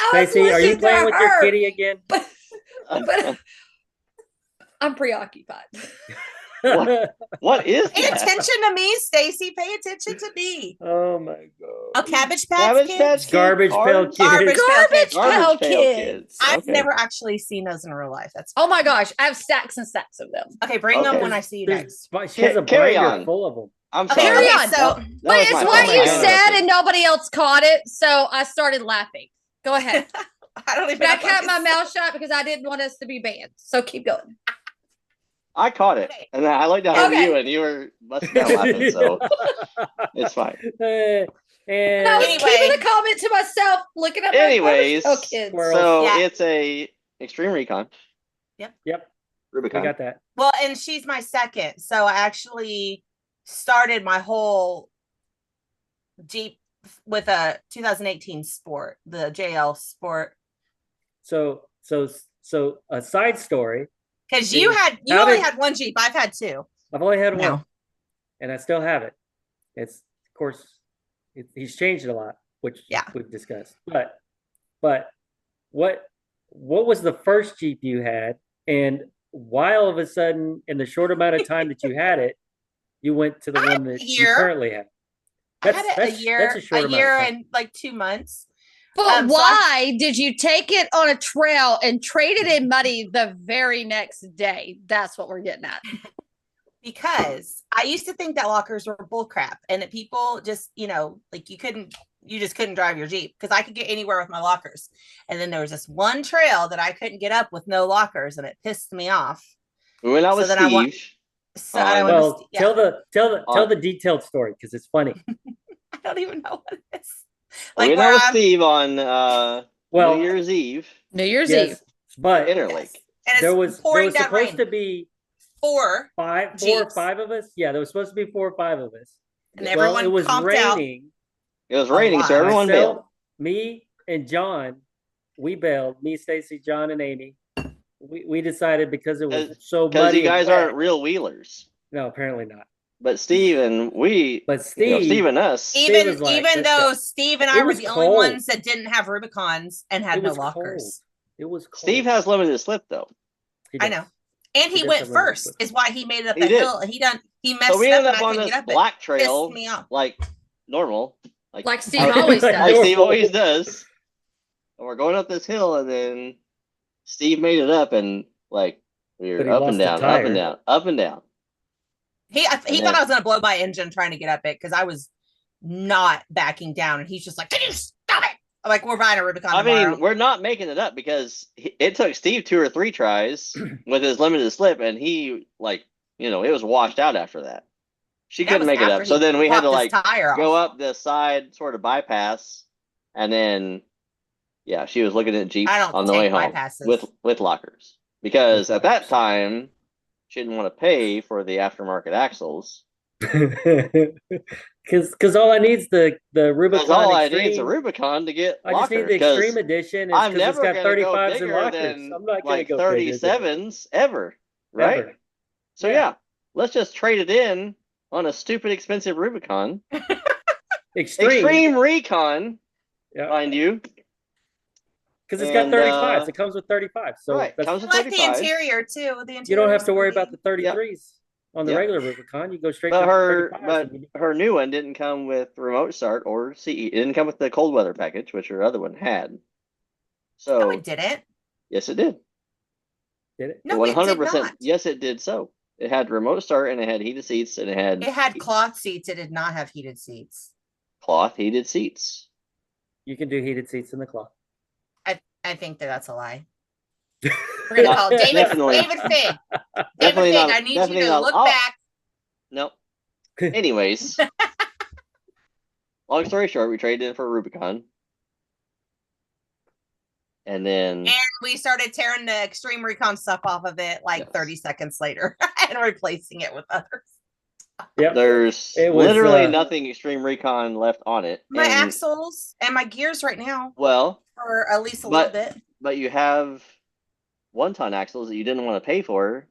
Stacy, are you playing with your kitty again? But I'm preoccupied. What is Pay attention to me, Stacy. Pay attention to me. Oh my god. A Cabbage Patch Kids? Garbage Pail Kids. Garbage Pail Kids. I've never actually seen those in real life. That's oh my gosh, I have stacks and stacks of them. Okay, bring them when I see you next. She has a binder full of them. I'm sorry. Carry on. So, but it's what you said and nobody else caught it, so I started laughing. Go ahead. I don't even but I kept my mouth shut because I didn't want us to be banned. So keep going. I caught it, and I looked at you, and you were busting out laughing, so it's fine. And I was keeping the comment to myself, looking at anyways, my kids. So it's a Extreme Recon. Yep. Rubicon. We got that. Well, and she's my second, so I actually started my whole Jeep with a 2018 Sport, the JL Sport. So a side story. Because you only had one Jeep. I've had 2. I've only had one, and I still have it. It's of course he's changed it a lot, which we've discussed. But what was the first Jeep you had, and why all of a sudden in the short amount of time that you had it, you went to the one that you currently have? I had it a year and like 2 months. But why did you take it on a trail and trade it in muddy the very next day? That's what we're getting at. Because I used to think that lockers were bullcrap, and that people just, like you just couldn't drive your Jeep because I could get anywhere with my lockers. And then there was this one trail that I couldn't get up with no lockers, and it pissed me off. When I was Steve. Tell the detailed story because it's funny. I don't even know what it is. When I was Steve on New Year's Eve. Eve. But Interlake. And there was supposed to be 4 or 5 of us. Yeah, there was supposed to be 4 or 5 of us. And everyone it was out. raining. It was raining, so everyone bailed. Me and John, we bailed. Me, Stacy, John, and Amy. We decided because it was so muddy. Because you guys aren't real wheelers. No, apparently not. But Steve and Steve and us. Even though Steve and I were the only ones that didn't have Rubicons and had no lockers. Cold. It was cold. Steve has limited slip though. I know. And he went first, is why he made it up the hill. He messed so we up. ended up on this black trail, like normal. Like Steve always does. Like Steve always does. And we're going up this hill, and then Steve made it up, and like we were up and down, up and down, up and down. He thought I was gonna blow my engine trying to get up it because I was not backing down, and he's just like, "Can you stop it?" I'm like, "We're buying a Rubicon tomorrow." Mean, we're not making it up because it took Steve 2 or 3 tries with his limited slip, and he it was washed out after that. She couldn't make it up, so then we had to go up the side sort of bypass, and then she was looking at Jeep on the way home with lockers because at that time she didn't want to pay for the aftermarket axles. Because all I need is the Rubicon. All I need is a Rubicon to get lockers. I just need the Extreme Edition. I'm never going to go bigger than I'm not like 37s ever, right? Ever. So let's just trade it in on a stupid expensive Rubicon. Extreme Recon, mind you. Because it's got 35s. It comes with 35. So comes with 35s. Like the interior too. You don't have to worry about the 33s on the regular Rubicon. You go straight to the 35s. But her new one didn't come with remote start or CE. It didn't come with the cold weather package, which her other one had. So no, it didn't. Yes, it did. Did it? No, 100%. It did not. Yes, it did. So it had remote start and it had heated seats and it had cloth seats. It did not have heated seats. Cloth heated seats. You can do heated seats in the cloth. I think that's a lie. We're gonna call David Fig. David Fig, I need you to look back. Nope. Anyways, long story short, we traded in for a Rubicon. And then we started tearing the Extreme Recon stuff off of it 30 seconds later and replacing it with others. Yep. There's literally nothing Extreme Recon left on it. My axles and my gears right now. Well, or at least a little bit. But you have 1-ton axles that you didn't want to pay for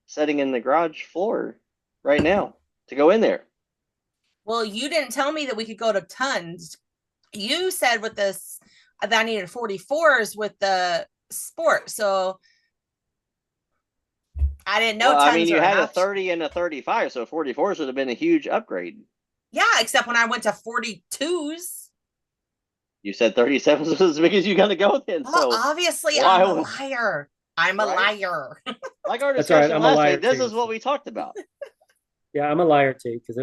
setting in the garage floor right now to go in there. Well, you didn't tell me that we could go to tons. You said with this that I needed 44s with the Sport. So I didn't know tons. You had a 30 and a 35, so 44s would have been a huge upgrade. Yeah, except when I went to 42s. You said 37s was as big as you got to go then. Well, so obviously, I'm a liar. I'm a liar. Like our discussion last week, this is what we talked about. Yeah, I'm a liar too. Because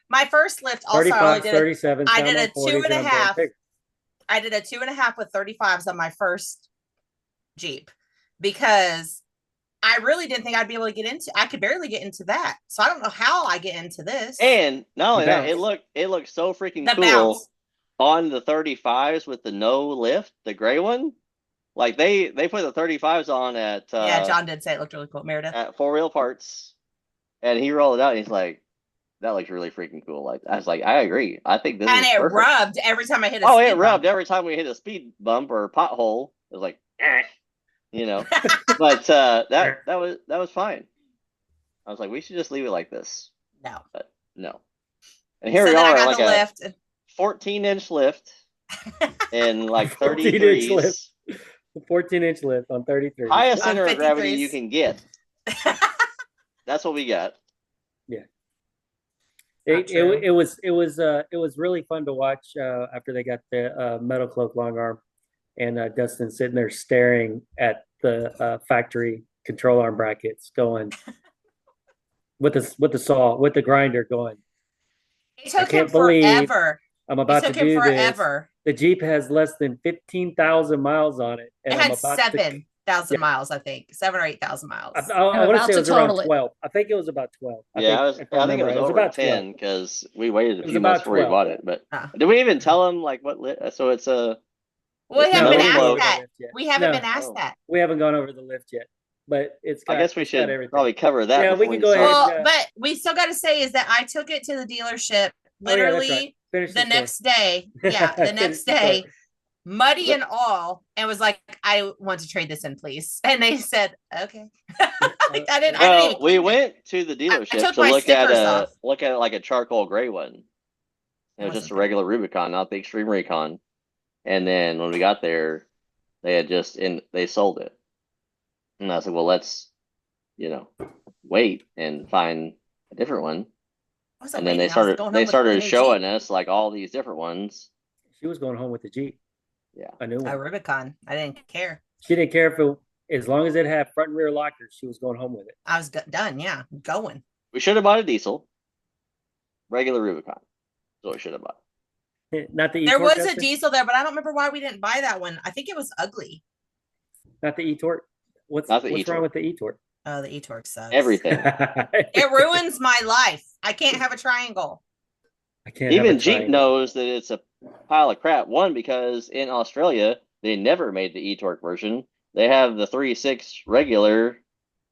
my first lift also 35, 37. I did a 2.5. I did a 2.5 with 35s on my first Jeep because I really didn't think I'd be able to get into. I could barely get into that, so I don't know how I get into this. And not only that, it looked so freaking cool. Bounce. On the 35s with the no lift, the gray one, like they put the 35s on at John did say it looked really cool, Meredith, at 4-Wheel Parts, and he rolled it out and he's like, that looks really freaking cool. Like I was like, I agree. I think this is perfect. Rubbed every time I hit a speed bump. Every time we hit a speed bump or a pothole. It was like but that was fine. I was like, we should just leave it like this. No. But no. And here we are like a 14-inch lift in like 33s. 14-inch lift on 33. Highest center of gravity you can get. That's what we got. Yeah. It was really fun to watch after they got the Metal Cloak long arm and Dustin sitting there staring at the factory control arm brackets going with the saw with the grinder going. It took him forever. I'm about to do this. The Jeep has less than 15,000 miles on it. And it had 7,000 miles, I think. 7,000 or 8,000 miles. I want to say it was around 12. I think it was about 12. I think it was over about 10 because we waited a few months before we bought it. But did we even tell him like what lit? So it's a. We haven't been asked that. We haven't been asked that. We haven't gone over the lift yet. but I guess we should probably cover that. Yeah, we can go ahead. Well, but we still got to say is that I took it to the dealership literally the next day. Yeah, the next day, muddy and all, and was like, I want to trade this in, please. And they said, okay. We went to the dealership to look at like a charcoal gray one. It was just a regular Rubicon, not the Extreme Recon. And then when we got there, they sold it. And I said, well, let's, wait and find a different one. And then they started showing us like all these different ones. She was going home with the Jeep. Yeah. A new one. A Rubicon. I didn't care. She didn't care as long as it had front and rear lockers, she was going home with it. I was done. Yeah. Going. We should have bought a diesel. Regular Rubicon. That's what we should have bought. Not the There was a diesel there, but I don't remember why we didn't buy that one. I think it was ugly. Not the e-torque. What's wrong with the e-torque? Oh, the e-torque sucks. Everything. It ruins my life. I can't have a triangle. I can't. Even Jeep knows that it's a pile of crap. One, because in Australia they never made the e-torque version. They have the 3.6 regular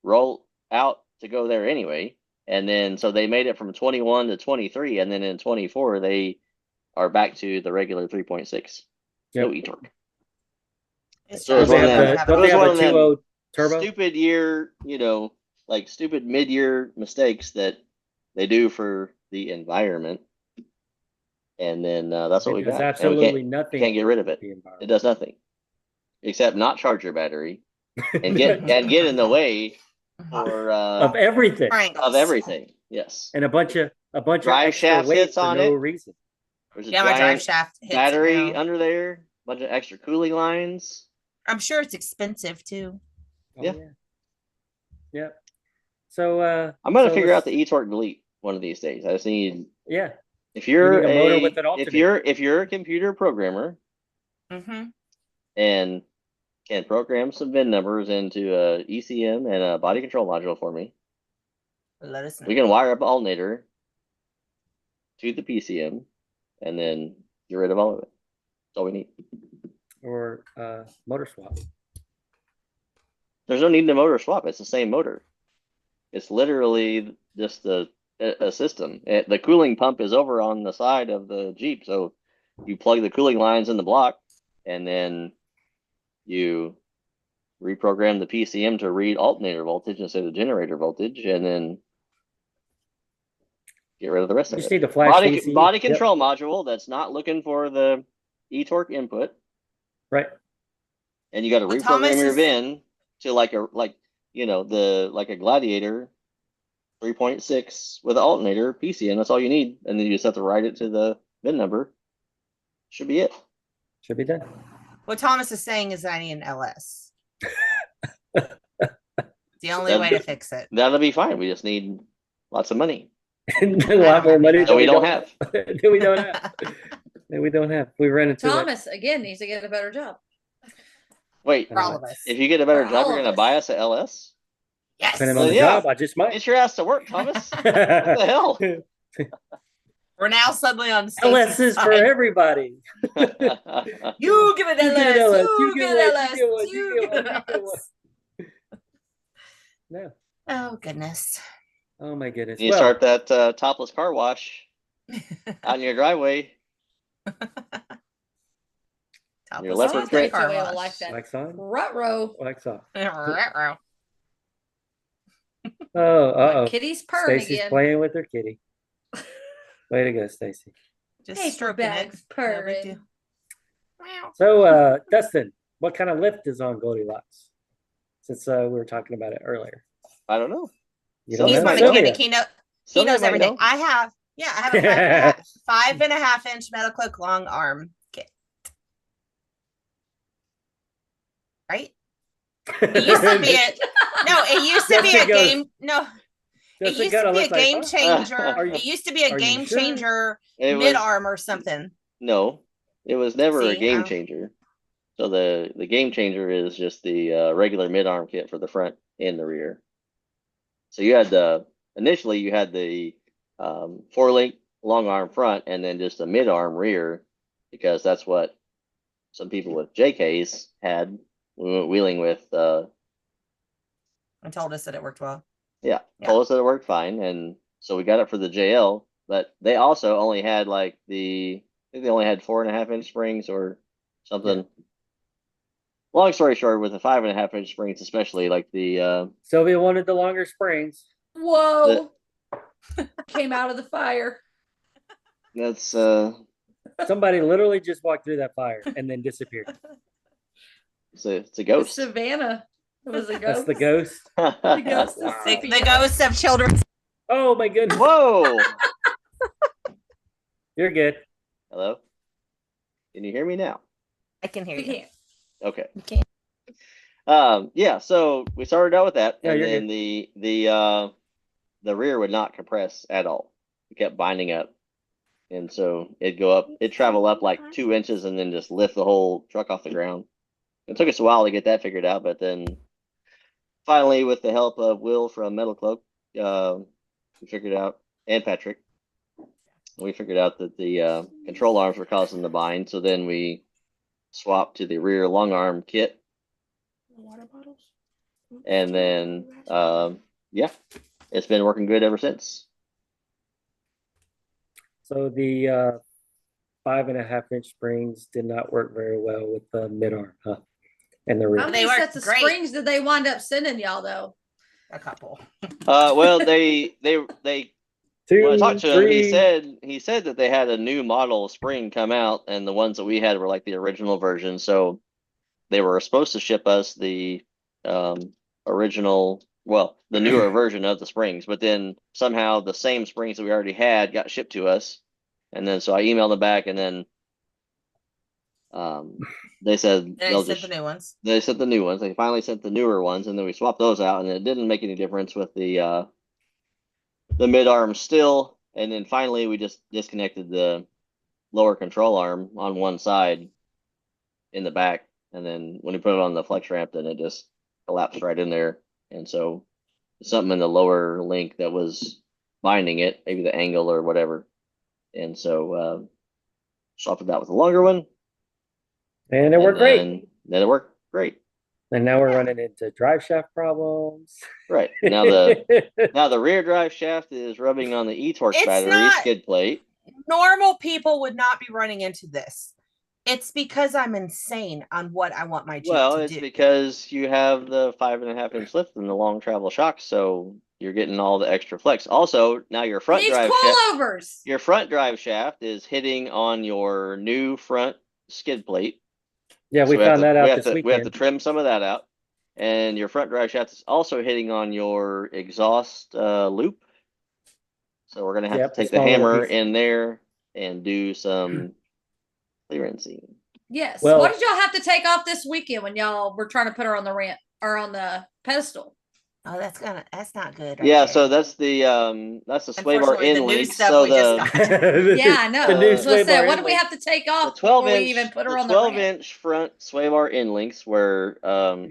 roll out to go there anyway, and then so they made it from 21 to 23, and then in 24 they are back to the regular 3.6. No e-torque. So it was one of them turbo? Stupid year, like stupid mid-year mistakes that they do for the environment. And then that's what we got. Absolutely nothing. Can't get rid of it. It does nothing except not charge your battery and get in the way for of everything. Of everything. Yes. And a bunch of drive shaft hits on no it. reason. There's a my drive shaft hits battery under there. A bunch of extra cooling lines. I'm sure it's expensive too. Yeah. Yeah. So I'm gonna figure out the e-torque delete one of these days. I just need. Yeah. If you're a motor with an alternator. if you're a computer programmer, and can program some VIN numbers into a ECM and a body control module for me, let us know. We can wire up alternator to the PCM, and then get rid of all of it. That's all we need. Or motor swap. There's no need to motor swap. It's the same motor. It's literally just a system. The cooling pump is over on the side of the Jeep, so you plug the cooling lines in the block, and then you reprogram the PCM to read alternator voltage instead of generator voltage, and then get rid of the rest of it. You just need a flash body control module that's not looking for the e-torque input. Right. And you got to reprogram your VIN to like a Gladiator 3.6 with an alternator PCM. That's all you need, and then you just have to write it to the VIN number. Should be it. Should be done. What Thomas is saying is I need an LS. The only way to fix it. That'll be fine. We just need lots of money. A lot more money that we don't have. That we don't have. That we don't have. We ran into Thomas again needs to get a better job. Wait, for all of us. If you get a better job, you're going to buy us a LS? Yes. Depending on the job, I just might. Get your ass to work, Thomas. What the hell? We're now suddenly on LS is for everybody. You give it LS. You get LS. You get LS. No. Oh goodness. Oh my goodness. You start that topless car wash out in your driveway. Your leopard print car wash. Like that. Ruh-roh. Ruh-roh. Oh, Kitty's purring Stacy's again. playing with her kitty. Way to go, Stacy. Just stroking it. Purring. So, Dustin, what kind of lift is on Goldieloxx? Since we were talking about it earlier. I don't know. He's my mechanic. He knows everything. I have a 5.5 inch metal click long arm kit. Right? It used to be it used to be a game. No. It used to be a game changer. It used to be a game changer mid-arm or something. No, it was never a game changer. So the game changer is just the regular mid-arm kit for the front and the rear. So you had initially you had the 4-link long arm front and then just a mid-arm rear, because that's what some people with JKs had when we went wheeling with and told us that it worked well. Yeah, told us that it worked fine, and so we got it for the JL. But they also only had I think they only had 4.5-inch springs or something. Yeah. Long story short, with the 5.5-inch springs, especially like the Sylvia wanted the longer springs. Whoa! Came out of the fire. That's somebody literally just walked through that fire and then disappeared. It's a ghost. It's Savannah. It was a ghost. That's the ghost. The ghost of the ghost of children. Oh my goodness. Whoa. You're good. Hello? Can you hear me now? I can hear you. Okay. You can. Yeah, so we started out with that, Yeah, and then the rear would not compress at all. It kept binding up. And so it'd travel up like 2 inches and then just lift the whole truck off the ground. It took us a while to get that figured out, but then finally, with the help of Will from Metal Cloak, we figured out, and Patrick, we figured out that the control arms were causing the bind. So then we swapped to the rear long arm kit. Water bottles. And then, yeah, it's been working good ever since. So the 5.5-inch springs did not work very well with the mid arm, huh? And the rear. How many sets of springs did they wind up sending y'all though? A couple. Well, they Two, when I talked to him, three. he said that they had a new model spring come out, and the ones that we had were like the original version. So they were supposed to ship us the original, well, the newer version of the springs, but then somehow the same springs that we already had got shipped to us. And then so I emailed them back, and then they said they sent the new ones. They sent the new ones. They finally sent the newer ones, and then we swapped those out, and it didn't make any difference with the mid arm still. And then finally we just disconnected the lower control arm on one side in the back, and then when we put it on the flex ramp, then it just collapsed right in there. And so something in the lower link that was binding it, maybe the angle or whatever. And so swapped it out with a longer one. And it worked great. Then it worked great. And now we're running into drive shaft problems. Right. Now the rear drive shaft is rubbing on the e-torque battery skid plate. Normal people would not be running into this. It's because I'm insane on what I want my Jeep to do. Well, it's because you have the 5.5-inch lift and the long travel shocks, so you're getting all the extra flex. Also, now your front drive shaft is hitting on your new front skid plate. Yeah, we found that out this weekend. We have to trim some of that out. And your front drive shaft is also hitting on your exhaust loop. So we're going to have to take the hammer in there and do some clearancing. Yes. Well, what did y'all have to take off this weekend when y'all were trying to put her on the ramp or on the pedestal? Oh, that's not good. Right there. So that's the sway bar end link. So yeah, I know. The new sway bar what do we have to take off before we even put her on the ramp? 12-inch front sway bar end links were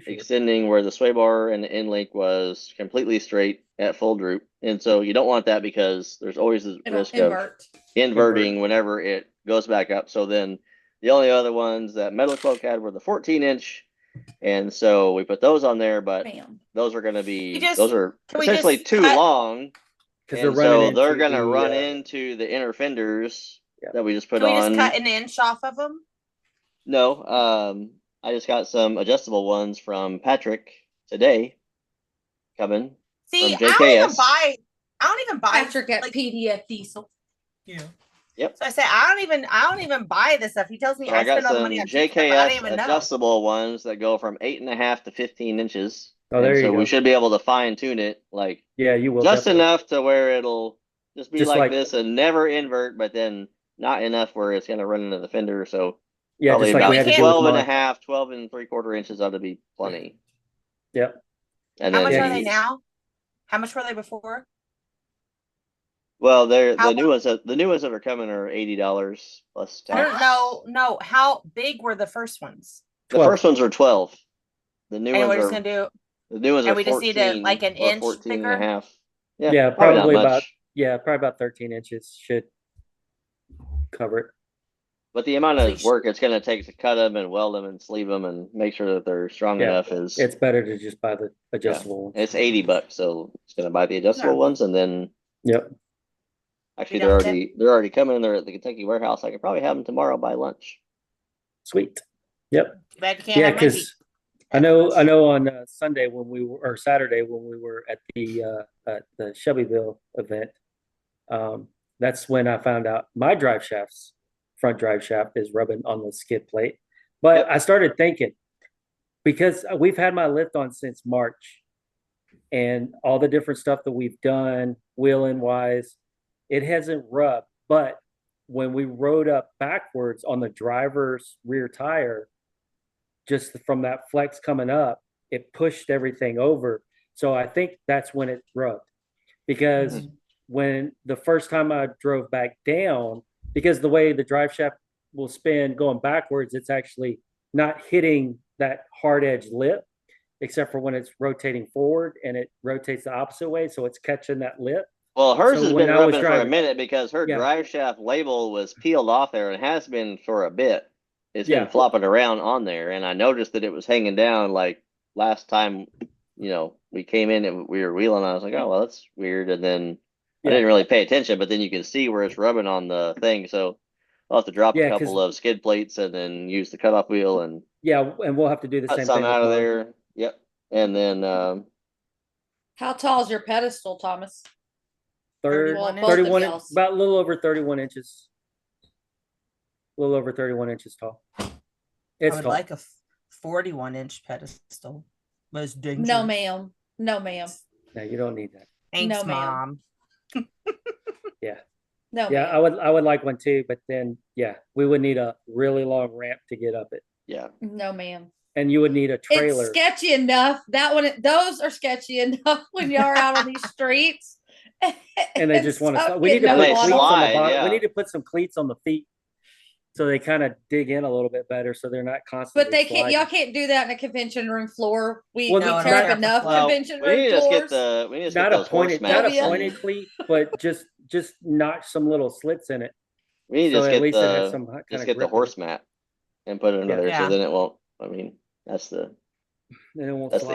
extending where the sway bar and the end link was completely straight at full droop, and so you don't want that because there's always the risk of inverting whenever it goes back up. So then the only other ones that Metal Cloak had were the 14-inch. And so we put those on there, but those are going to be those are essentially too long, and so they're going to run into the inner fenders that we just put on. Can we just cut an inch off of them? No, I just got some adjustable ones from Patrick today coming. See, from JKS. I don't even buy Patrick at PDF Diesel. Yeah. Yep. So I say I don't even buy this stuff. He tells me I spend all the money on JKS adjustable ones that go from 8.5 to 15 inches. Oh, there you go. So we should be able to fine tune it, you will just enough to where it'll just be like this and never invert, but then not enough where it's going to run into the fender. So probably about 12.5, 12 3/4 inches ought to be plenty. Yep. And how much are they now? How much were they before? Well, the new ones that are coming are $80 plus tax. No. How big were the first ones? The first ones are 12. The new ones are. The new ones are 14. We just need an inch 14 thicker? and a half. Yeah, probably about 13 inches should cover it. But the amount of work it's going to take to cut them and weld them and sleeve them and make sure that they're strong enough is. It's better to just buy the adjustable ones. It's $80, so it's going to buy the adjustable ones and then. Yep. Actually, they're already coming. They're at the Kentucky warehouse. I could probably have them tomorrow by lunch. Sweet. Yep. Yeah, because I know on Sunday or Saturday when we were at the Shelbyville event, that's when I found out my front drive shaft is rubbing on the skid plate. But I started thinking, because we've had my lift on since March, and all the different stuff that we've done wheeling wise, it hasn't rubbed. But when we rode up backwards on the driver's rear tire, just from that flex coming up, it pushed everything over. So I think that's when it rubbed. Because when the first time I drove back down, because the way the drive shaft will spin going backwards, it's actually not hitting that hard edge lip, except for when it's rotating forward, and it rotates the opposite way. So it's catching that lip. Well, hers has been rubbing for a minute because her drive shaft label was peeled off there and has been for a bit. It's been flopping around on there, and I noticed that it was hanging down like last time, we came in and we were wheeling. I was like, oh, well, that's weird. And then I didn't really pay attention, but then you can see where it's rubbing on the thing. So I'll have to drop a couple of skid plates and then use the cutoff wheel and and we'll have to do the same thing. Some out of there. Yep. And then how tall is your pedestal, Thomas? 31, about a little over 31 inches. A little over 31 inches tall. I would like a 41-inch pedestal. Most dangerous. No, ma'am. No, you don't need that. Thanks, Mom. Yeah. No. Yeah, I would like one too, but then we would need a really long ramp to get up it. Yeah. No, ma'am. And you would need a trailer. It's sketchy enough. Those are sketchy enough when you are out on these streets. And they just want to. We need to put cleats on the bottom. We need to put some cleats on the feet, so they kind of dig in a little bit better, so they're not constantly. But y'all can't do that in a convention room floor. We tear up enough convention room floors. We need to not a pointed cleat, but just notch some little slits in it. We need to get the horse mat and put it under there, so then it won't. I mean, that's the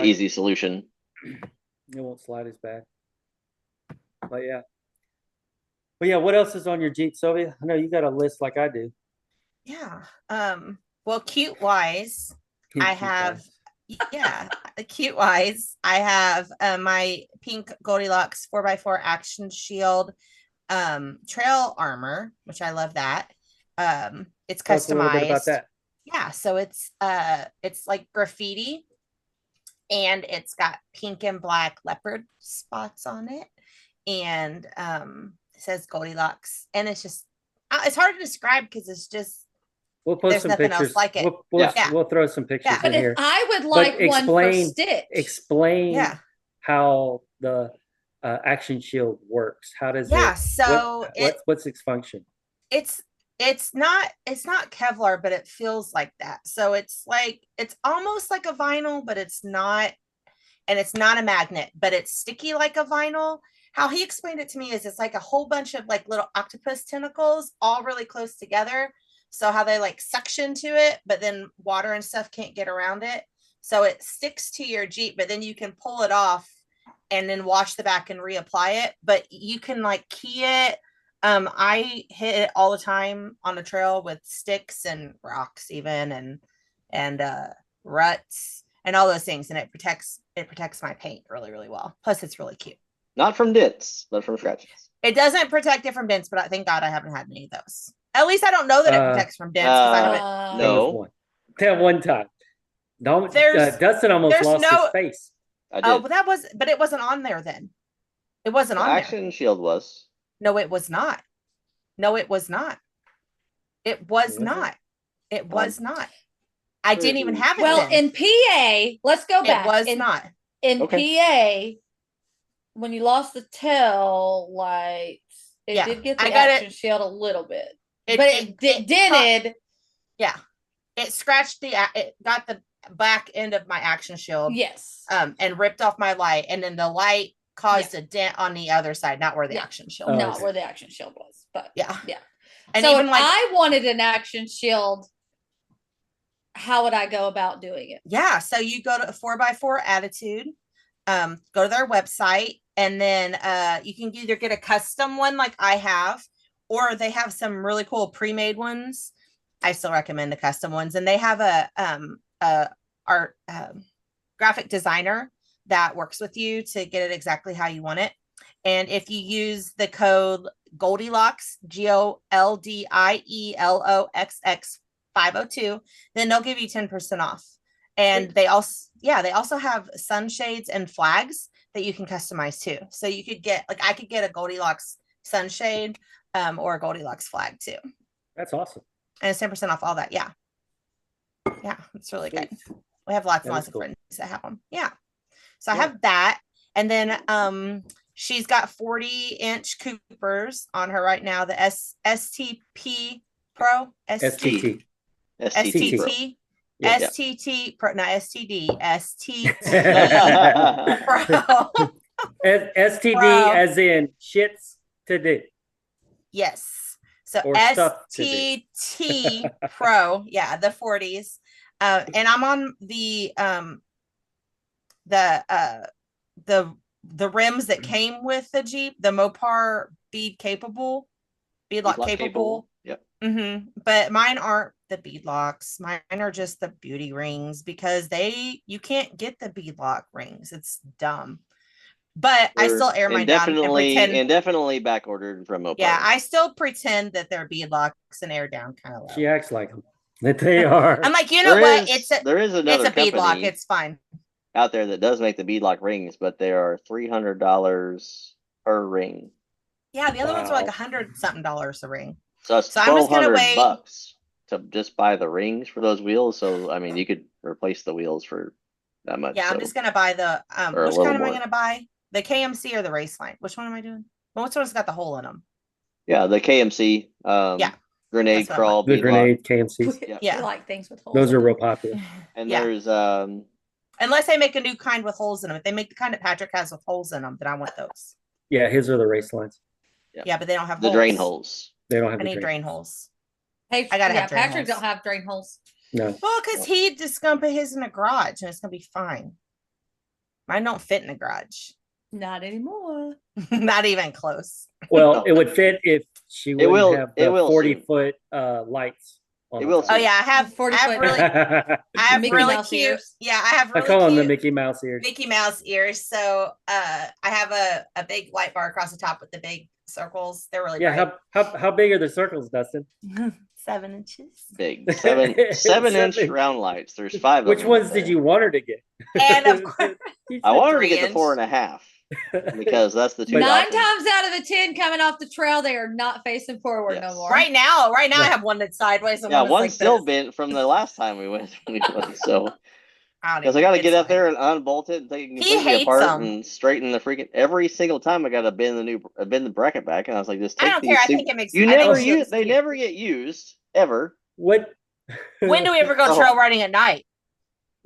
easy solution. It won't slide as bad. But what else is on your Jeep, Sylvia? I know you got a list like I do. Yeah. Well, cute wise, I have cute wise. I have my pink Goldieloxx 4x4 Action Shield trail armor, which I love that. It's customized. Talk a little bit about that. Yeah, so it's like graffiti, and it's got pink and black leopard spots on it, and it says Goldieloxx, and it's just it's hard to describe because it's just we'll post some pictures. Else like it. We'll throw some pictures in here. I would like one for Stitch. Explain how the Action Shield works. How does it? So what's its function? It's not Kevlar, but it feels like that. So it's almost like a vinyl, but it's not, and it's not a magnet, but it's sticky like a vinyl. How he explained it to me is it's like a whole bunch of like little octopus tentacles all really close together. So how they like suction to it, but then water and stuff can't get around it. So it sticks to your Jeep, but then you can pull it off and then wash the back and reapply it. But you can like key it. I hit it all the time on the trail with sticks and rocks even and ruts and all those things, and it protects my paint really, really well. Plus it's really cute. Not from dents, but from scratches. It doesn't protect it from dents, but thank God I haven't had any of those. At least I don't know that it protects from dents because I haven't. No. That one time. Dustin almost lost his face. But it wasn't on there then. It wasn't on there. Action Shield was. No, it was not. It was not. I didn't even have it. Well, in PA, let's go back. It was not. In PA, when you lost the tail lights, it did get the Action Shield a little bit. It dented. It scratched it got the back end of my Action Shield. Yes. And ripped off my light, and then the light caused a dent on the other side, not where the Action Shield was. Not where the Action Shield was, but And so even if like I wanted an action shield, how would I go about doing it? Yeah, so you go to 4x4 Attitude, go to their website, and then you can either get a custom one like I have, or they have some really cool pre-made ones. I still recommend the custom ones, and they have a art graphic designer that works with you to get it exactly how you want it. And if you use the code Goldieloxx, GOLDIELOXX 502, then they'll give you 10% off. And they also have sunshades and flags that you can customize too. So you could get, like, I could get a Goldieloxx sunshade or a Goldieloxx flag too. That's awesome. And it's 10% off all that. Yeah. Yeah, it's really good. We have lots and lots of friends that have them. Yeah. So I have that. And then she's got 40-inch Coopers on her right now. The STP Pro. STT. STT. STT Pro, not STD. STT Pro. STD as in shits to do. Yes. So STT Pro. Yeah, the 40s. And I'm on the rims that came with the Jeep, the Mopar beadlock capable. Yep. Mm-hmm. But mine aren't the beadlocks. Mine are just the beauty rings because you can't get the beadlock rings. It's dumb. But I still air mine down and pretend. Indefinitely back ordered from Mopar. Yeah, I still pretend that they're beadlocks and air down kind of low. She acts like them. That they are. I'm like, you know what? There is another beadlock. It's fine. Out there that does make the beadlock rings, but they are $300 per ring. Yeah, the other ones are like $100-something a ring. So it's $1,200 to just buy the rings for those wheels. So I mean, you could replace the wheels for that much. Yeah, I'm just gonna buy the which kind am I gonna buy? The KMC or the Raceline? Which one am I doing? Well, which one's got the hole in them? Yeah, the KMC. Grenade crawl. The grenade KMC. Yeah, I like things with holes. Those are real popular. And there's unless they make a new kind with holes in them. If they make the kind that Patrick has with holes in them, then I want those. Yeah, his are the race lines. Yeah, but they don't have the holes. drain holes. They don't have. I need drain holes. Hey, I gotta have drain Patrick holes. Don't have drain holes. No. Well, because he just gonna put his in a garage and it's gonna be fine. Mine don't fit in a garage. Not anymore. Not even close. Well, it would fit if she would have the 40-foot lights. It will. Oh yeah, I have 40 foot. I have really cute ears. Yeah, I have really I call them cute the Mickey Mouse ears. Mickey Mouse ears. So I have a big light bar across the top with the big circles. They're really bright. How big are the circles, Dustin? 7 inches. Big. 7-inch round lights. There's 5 Which ones did you want her to get? And of course I want her to get the 4.5. Because that's the 2 9 times out of the 10 coming off the trail, they are not facing forward no more. Right now I have one that's sideways. And one's like still bent from the last time we went. So because I got to get up there and unbolt it, take it completely apart and straighten the freaking. Every single time I got to bend the bracket back, and I was like, just take I don't care. I think it makes. You never use. They never get used ever. What? When do we ever go trail riding at night?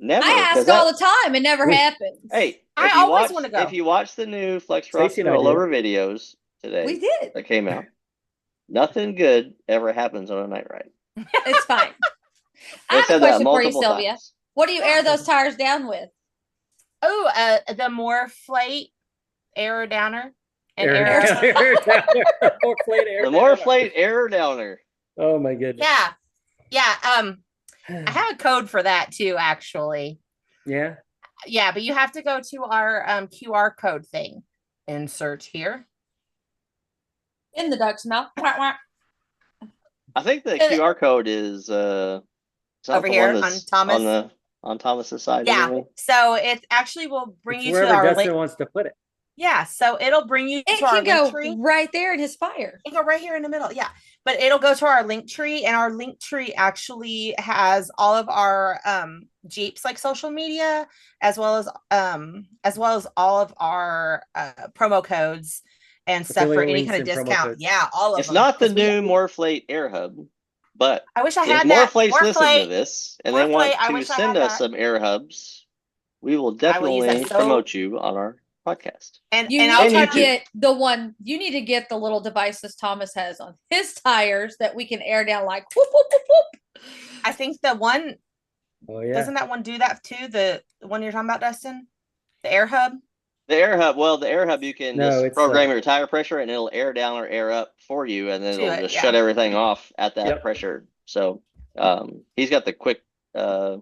Never. I ask all the time. It never happens. Hey, I always want to go. If you watch the new Flex Rock rollover videos today, we did. That came out. Nothing good ever happens on a night ride. It's fine. I have a question for you, Sylvia. Times. What do you air those tires down with? Oh, the Moreflate air downer. The Moreflate air downer. Oh my goodness. Yeah. I have a code for that too, actually. Yeah. Yeah, but you have to go to our QR code thing. Insert here. In the duck's mouth. I think the QR code is over here on Thomas. On Thomas's side. Yeah. Anyway. So it actually will bring you to our Dustin wants to put it. Yeah, so it'll bring you to our link tree. Right there in his fire. It can go right here in the middle. Yeah. But it'll go to our link tree, and our link tree actually has all of our Jeeps like social media, as well as all of our promo codes and stuff for any kind of discount. Yeah, all of them. It's not the new Moreflate Air Hub, but I wish I had that. Moreflate's listening to this and they want to send us some air hubs. We will definitely promote you on podcast. And I'll try to get the one. You need to get the little devices Thomas has on his tires that we can air down like whoop whoop whoop whoop. I think the one. Oh yeah. Doesn't that one do that too? The one you're talking about, Dustin, the air hub. The air hub. Well, the air hub you can just program your tire pressure and it'll air down or air up for you, and then it'll just shut everything off at that pressure. So he's got the quick. They're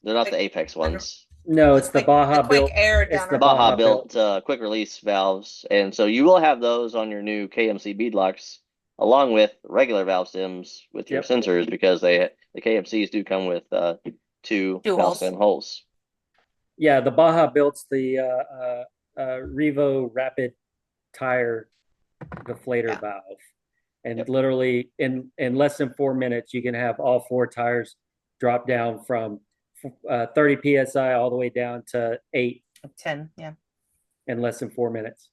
not the Apex ones. No, it's the Baja built. It's the Baja built quick release valves, and so you will have those on your new KMC beadlocks, along with regular valve stems with your sensors, because the KMCs do come with two valve stem holes. Yeah, the Baja built's the Revo Rapid Tire deflator valve, and literally in less than 4 minutes you can have all 4 tires drop down from 30 psi all the way down to 8, 10, in less than 4 minutes.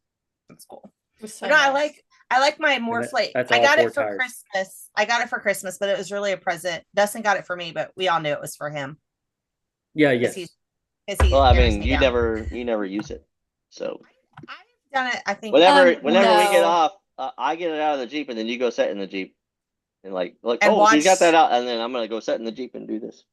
That's cool. So no, nice. I like my Morphlate. I got it for Christmas. I got it for Christmas, but it was really a present. Dustin got it for me, but we all knew it was for him. Yeah, yes. Well, I mean, you never use it, so I've done it. I think whenever we get off, I get it out of the Jeep, and then you go sit in the Jeep, and she's got that out, and then I'm gonna go sit in the Jeep and do this.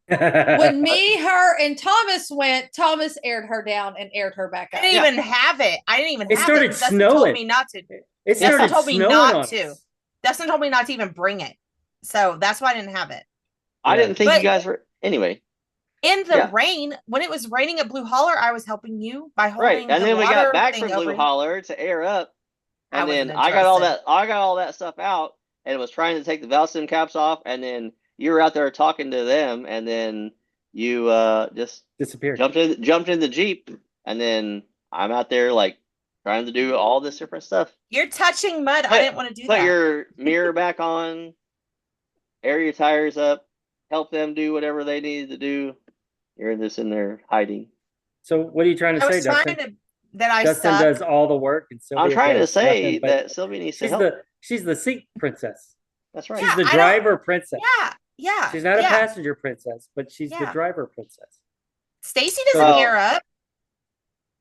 When me, her, and Thomas went, Thomas aired her down and aired her back up. I didn't even have it. It started snowing. Told me not to. It started told me snowing not to. Dustin told me not to even bring it, so that's why I didn't have it. I didn't think you guys were anyway. In the rain, when it was raining at Blue Holler, I was helping you by holding. And then we got back from Blue Holler to air up, and then I got all that stuff out, and was trying to take the valve stem caps off, and then you were out there talking to them, and then you just disappeared. Jumped in the Jeep, and then I'm out there trying to do all this different stuff. You're touching mud. I didn't want to do that. Put your mirror back on, air your tires up, help them do whatever they needed to do. You're just in there hiding. So what are you trying to say, Dustin? Dustin does all the work, and Sylvia. I'm trying to say that Sylvia needs to help. She's the seat princess. That's right. She's the driver princess. Yeah. She's not a passenger princess, but she's the driver princess. Stacy doesn't air up.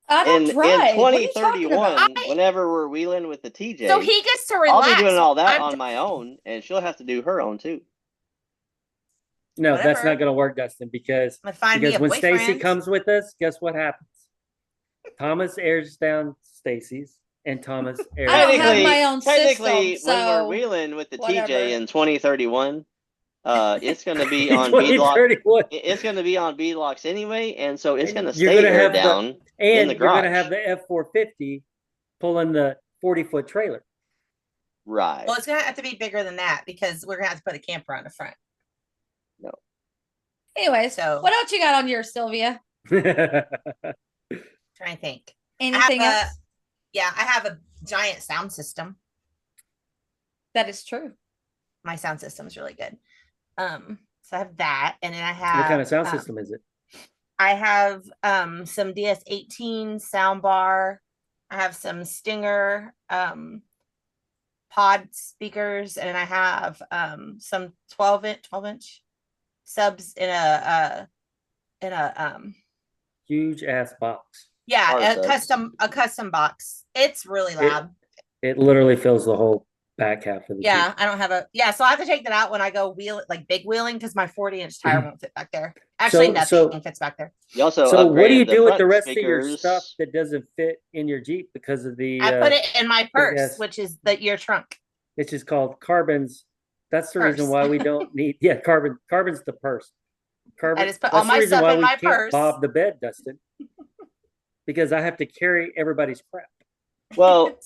I don't drive. In 2031, whenever we're wheeling with the TJ, so he gets to relax. I'll be doing all that on my own, and she'll have to do her own too. No, that's not going to work, Dustin, because when Stacy comes with us, guess what happens? Thomas airs down Stacy's, and Thomas airs. I don't have my own technically, system, when we're wheeling with the TJ in 2031, it's going to be on beadlocks. It's going to be on beadlocks anyway, and so it's going to stay there down in the garage. You're going to have the F450 pulling the 40-foot trailer. Right. Well, it's going to have to be bigger than that, because we're going to have to put a camper on the front. No. Anyway, so what else you got on yours, Sylvia? Trying to think. Anything else? Yeah, I have a giant sound system. That is true. My sound system is really good. So I have that, and then I have. What kind of sound system is it? I have some DS18 sound bar. I have some Stinger pod speakers, and I have some 12-inch subs in a huge ass box. Yeah, a custom box. It's really loud. It literally fills the whole back half of the Jeep. I don't have so I have to take that out when I go big wheeling, because my 40-inch tire won't fit back there. Actually, nothing fits back there. You also so what do you do with the rest of your stuff that doesn't fit in your Jeep because of the I put it in my purse, which is your trunk. It's just called Carbon's. That's the reason why we don't need Carbon's the purse. I just put all my stuff in my purse. Bob the bed, Dustin. Because I have to carry everybody's crap. Well,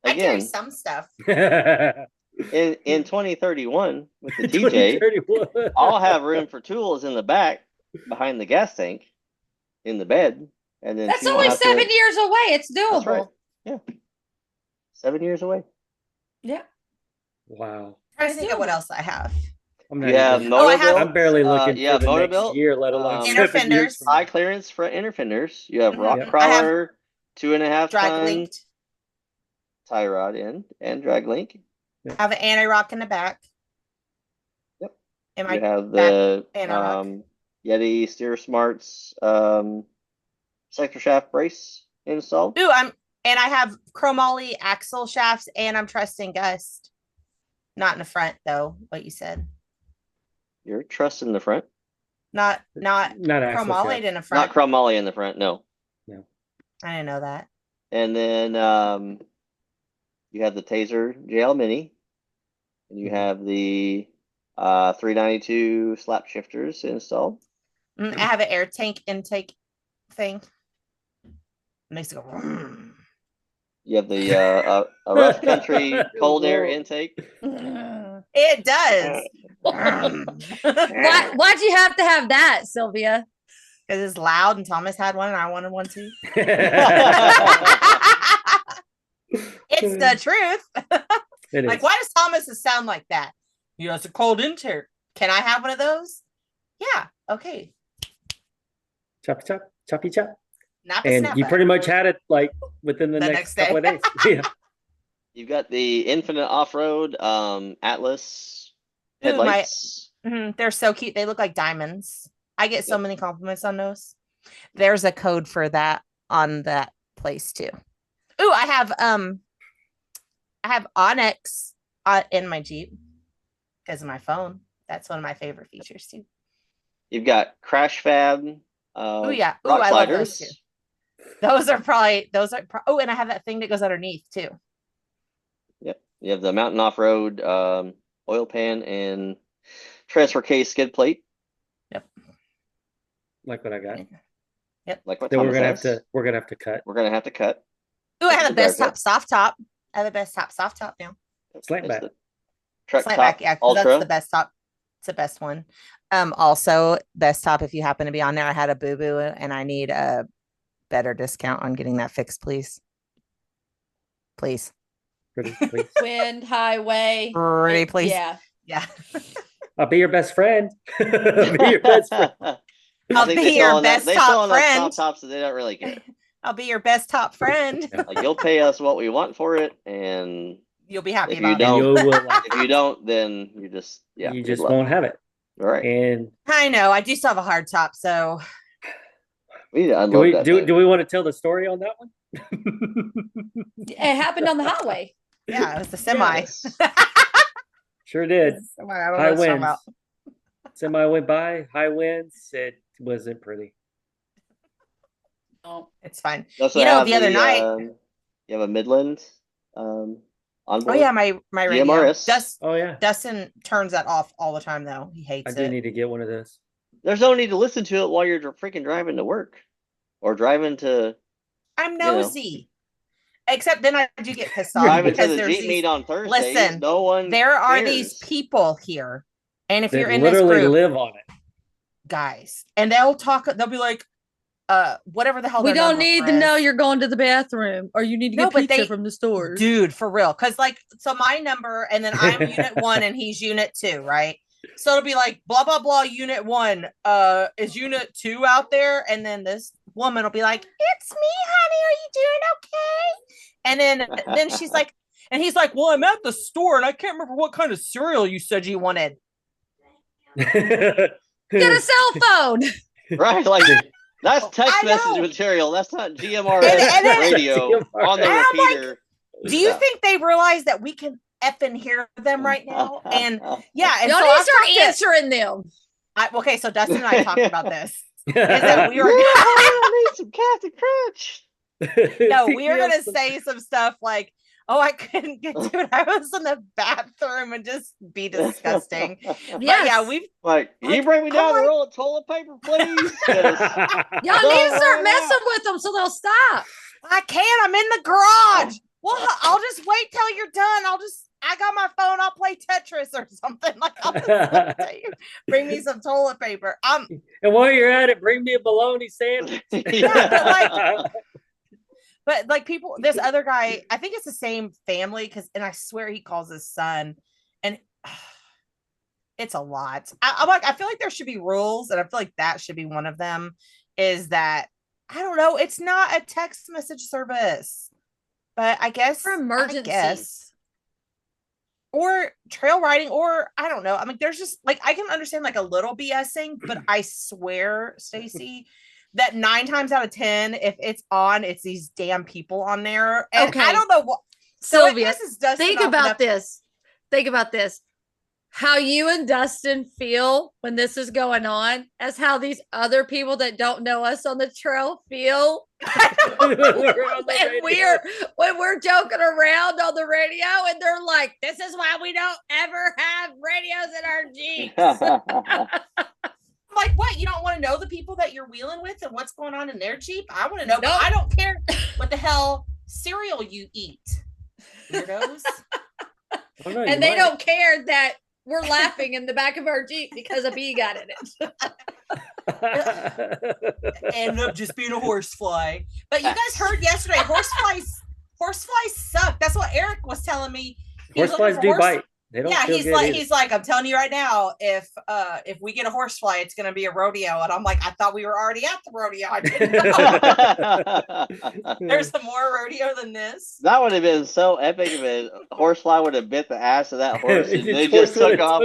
I carry some stuff. in 2031 with the TJ, I'll have room for tools in the back behind the gas tank in the bed, and then that's only 7 years away. It's doable. Right. Yeah, 7 years away. Yeah. Wow. I'm trying to think of what else I have. I'm barely looking for the next year, let alone inner fenders. High clearance front inner fenders. You have rock crawler, 2.5 drag linked tie rod end and drag link. I have an anti-rock in the back. Yep. You have the Yeti Steer Smarts sector shaft brace installed. Ooh, and I have chromoly axle shafts, and I'm trusting Gust. Not in the front though. What you said. You're trusting the front. Not chromoly in the front. Not chromoly in the front. No. I didn't know that. And then you have the Taser JL Mini, and you have the 392 slap shifters installed. I have an air tank intake thing. It makes it go. Vroom. You have the a rough country cold air intake. It does. Why'd you have to have that, Sylvia? Because it's loud, and Thomas had one, and I wanted one too. It's the truth. Like, why does Thomas's sound like that? It's a cold intake. Can I have one of those? Yeah. Okay. Choppy chop, choppy chop. And you pretty much had it like within the next couple of days. Yeah. You've got the Infinite Off-Road Atlas headlights. They're so cute. They look like diamonds. I get so many compliments on those. There's a code for that on that place too. Ooh, I have Onyx in my Jeep because of my phone. That's one of my favorite features too. You've got Crash Fab. Oh yeah. Ooh, rock I sliders. love those too. Those are oh, and I have that thing that goes underneath too. Yep. You have the Mountain Off-Road oil pan and transfer case skid plate. Yep. Like what I got. Yep. Like what then Thomas we're gonna have to cut. We're gonna have to cut. Ooh, I have the best top soft top. I have the best top soft top now. Slant back. Truck Slant top back, yeah, Ultra. that's the best top. It's the best one. Also best top if you happen to be on there. I had a boo-boo and I need a better discount on getting that fixed, please. Please. Pretty, please. Wind, highway. Pretty, please. Yeah. I'll be your best friend. I'll be your best friend. I'll be your best top friend. Top tops, so they don't really care. I'll be your best top friend. Like, you'll pay us what we want for it, and you'll be happy if about you it. If you don't, then you just you just won't have it. All right. And I know I do still have a hard top, so we need to do we that do we want to tell the story on that one? It happened on the highway. Yeah, it was the semi. Yes. Sure did. High winds. About. Semi went by, high winds. It wasn't pretty. Oh, it's fine. You know, the other night you have a Midland on board. Oh yeah, my radio. DMRS. Dustin turns that off all the time though. He hates it. I do need to get one of those. There's no need to listen to it while you're freaking driving to work or driving to. I'm nosy. Except then I do get pissed off driving because to the there's Jeep meet on Thursdays. Listen, no one. There are cares. these people here, and if they you're in literally this group, live on it, guys, and they'll talk. They'll be like, whatever the hell. We don't need to know you're going to the bathroom or you need to get pizza from the store. Dude, for real. Cause like, so my number, and then I'm unit 1 and he's unit 2, right? So it'll be like, blah, blah, blah, unit 1, is unit 2 out there? And then this woman will be like, it's me, honey. Are you doing okay? And then she's like, and he's like, well, I'm at the store and I can't remember what kind of cereal you said you wanted. Get a cell phone. Right. Like, that's text message material. That's not GMRS radio on the repeater. Like, do you think they realize that we can effing hear them right now? And yeah, and y'all so need to start answering them. Okay, so Dustin and I talked about this. Is that we were I need some Captain Crunch. No, we were gonna say some stuff like, oh, I couldn't get to it. I was in the bathroom and just be disgusting. But yeah, we've like, can you bring me down a roll of toilet paper, please? Y'all need to start messing with them so they'll stop. I can't. I'm in the garage. Well, I'll just wait till you're done. I got my phone. I'll play Tetris or something. Like, I'll just tell you, bring me some toilet paper. And while you're at it, bring me a bologna sandwich. Yeah, but like people, this other guy, I think it's the same family and I swear he calls his son, and it's a lot. I'm like, I feel like there should be rules, and I feel like that should be one of them. Is that I don't know? It's not a text message service, but I guess for emergencies. Or trail riding, or I don't know. I mean, there's just like I can understand like a little BSing, but I swear, Stacy, that 9 times out of 10, if it's on, it's these damn people on there. And I don't know what. Sylvia, think about this. Think about this. How you and Dustin feel when this is going on, as how these other people that don't know us on the trail feel when we're joking around on the radio, and they're like, "This is why we don't ever have radios in our Jeeps." I'm like, what? You don't want to know the people that you're wheeling with and what's going on in their Jeep? I want to know, but I don't care what the hell cereal you eat. Weirdos. And they don't care that we're laughing in the back of our Jeep because a bee got in it. Ended up just being a horsefly. But you guys heard yesterday, horseflies suck. That's what Eric was telling me. Horseflies do bite. They don't he's like, I'm telling you right now, if we get a horsefly, it's gonna be a rodeo. And I'm like, I thought we were already at the rodeo. I didn't know. There's some more rodeo than this. That would have been so epic if a horsefly would have bit the ass of that horse and they just took off.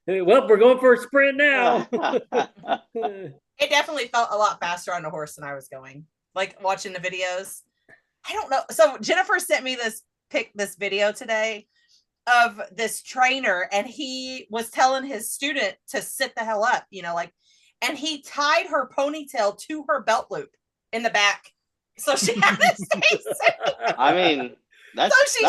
Well, we're going for a sprint now. It definitely felt a lot faster on the horse than I was going. Like watching the videos. I don't know. So Jennifer sent me this video today of this trainer, and he was telling his student to sit the hell up, and he tied her ponytail to her belt loop in the back, so she had to stay safe. I mean, that's what she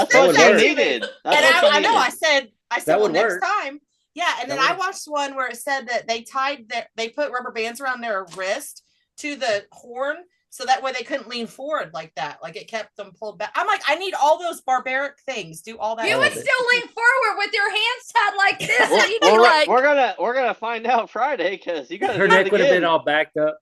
needed. I know. I said, well, next work. time, yeah. And then I watched one where it said that they put rubber bands around their wrist to the horn, so that way they couldn't lean forward like that. Like it kept them pulled back. I'm like, I need all those barbaric things. Do all that. You would still lean forward with your hands tied like this. Well, and you'd be like, we're gonna find out Friday because you got her neck would have been all backed up.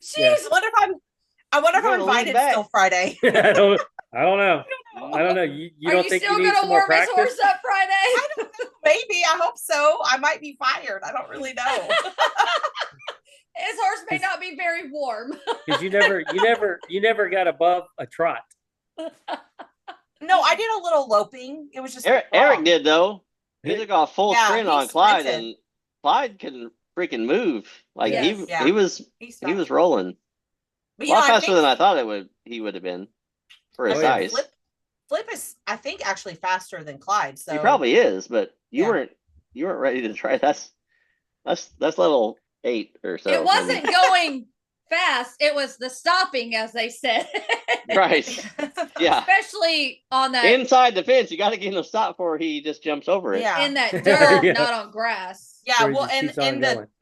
Jeez, I wonder if I'm invited still Friday. I don't know. You don't think you need some more practice? Are you still gonna warm his horse up Friday? I don't know. Maybe. I hope so. I might be fired. I don't really know. His horse may not be very warm. Because you never got above a trot. No, I did a little loping. It was just Eric did though. He took off full sprint on Clyde, and Clyde couldn't freaking move. Like he was rolling. But, a lot faster than I thought he would have been for his size. Flip is, I think, actually faster than Clyde. So he probably is, but you weren't ready to try. That's level 8 or so. It wasn't going fast. It was the stopping, as they said. Right. Yeah. Especially on that inside the fence, you got to get him to stop before he just jumps over it. Yeah. In that dirt, not on grass. Yeah. Well, and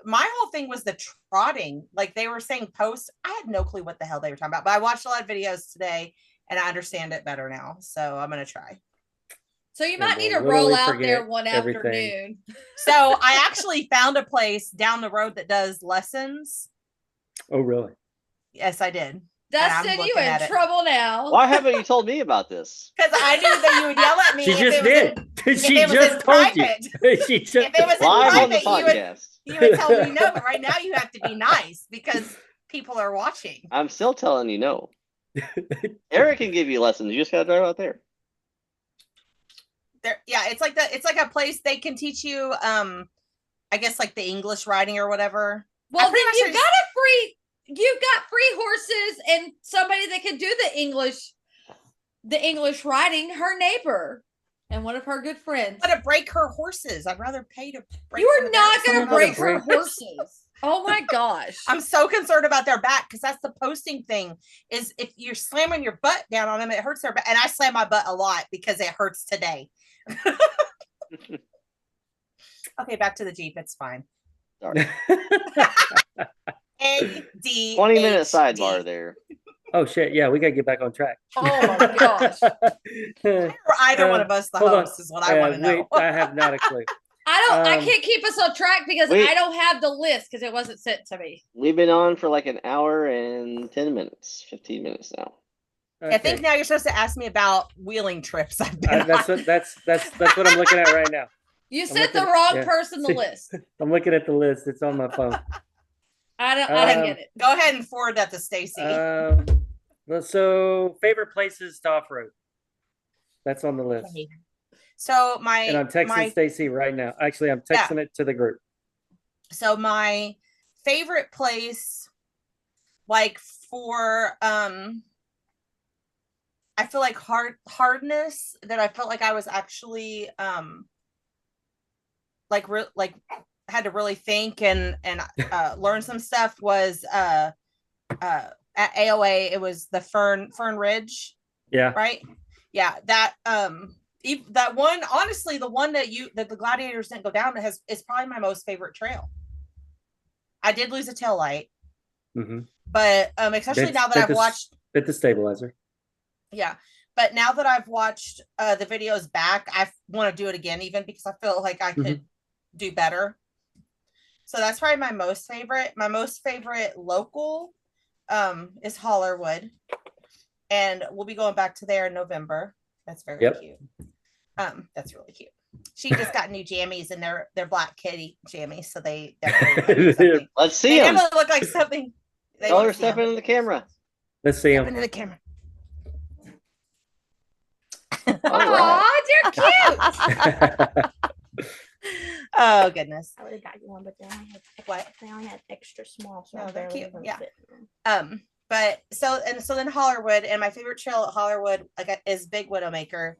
my whole thing was the trotting. Like they were saying post. I had no clue what the hell they were talking about, but I watched a lot of videos today and I understand it better now. So I'm gonna try. So you might need to roll out there one afternoon. So I actually found a place down the road that does lessons. Oh, really? Yes, I did. Dustin, you in trouble now. Why haven't you told me about this? Because I knew that you would yell at me. She just did. She just told you. She just if it was live on the podcast. You would tell me no, but right now you have to be nice because people are watching. I'm still telling you no. Eric can give you lessons. You just gotta drive out there. Yeah, it's like a place they can teach you I guess like the English writing or whatever. Well, then you've got free horses and somebody that can do the English writing, her neighbor and one of her good friends. But to break her horses. I'd rather pay to break. You are not going to break her horses. Oh my gosh. I'm so concerned about their back because that's the posting thing is if you're slamming your butt down on them, it hurts their back. And I slam my butt a lot because it hurts today. Okay, back to the Jeep. It's fine. Sorry. 20-minute sidebar there. Oh shit! Yeah, we gotta get back on track. Oh my gosh! Either one of us, the host, is what I want to know. I have not a clue. I can't keep us on track because I don't have the list because it wasn't sent to me. We've been on for like an hour and 15 minutes now. Okay. I think now you're supposed to ask me about wheeling trips. I've been that's what I'm looking at right now. You sent the wrong person the list. I'm looking at the list. It's on my phone. I don't get it. Go ahead and forward that to Stacy. So favorite places to off-road. That's on the list. So and I'm texting Stacy right now. Actually, I'm texting it to the group. So my favorite place like for I feel like hardness that I felt like I was actually like had to really think and learn some stuff was at AOA. It was the Fern Ridge. Yeah. Right. Yeah. That that one, honestly, the one that the gladiators didn't go down is probably my most favorite trail. I did lose a tail light, but especially now that I've watched the stabilizer. Yeah, but now that I've watched the videos back, I want to do it again, even because I feel like I could do better. So that's probably my most favorite. My most favorite local is Hollerwood, and we'll be going back to there in November. That's very cute. That's really cute. She just got new jammies, and they're black kitty jammies, so they definitely let's see them. They look like something. Tell her step into the camera. Let's see them. Into the camera. Oh, they're cute. Oh goodness. I would have got you one, but they only had extra small. So they're cute. Yeah. But so then Hollerwood, and my favorite trail at Hollerwood is Big Widowmaker.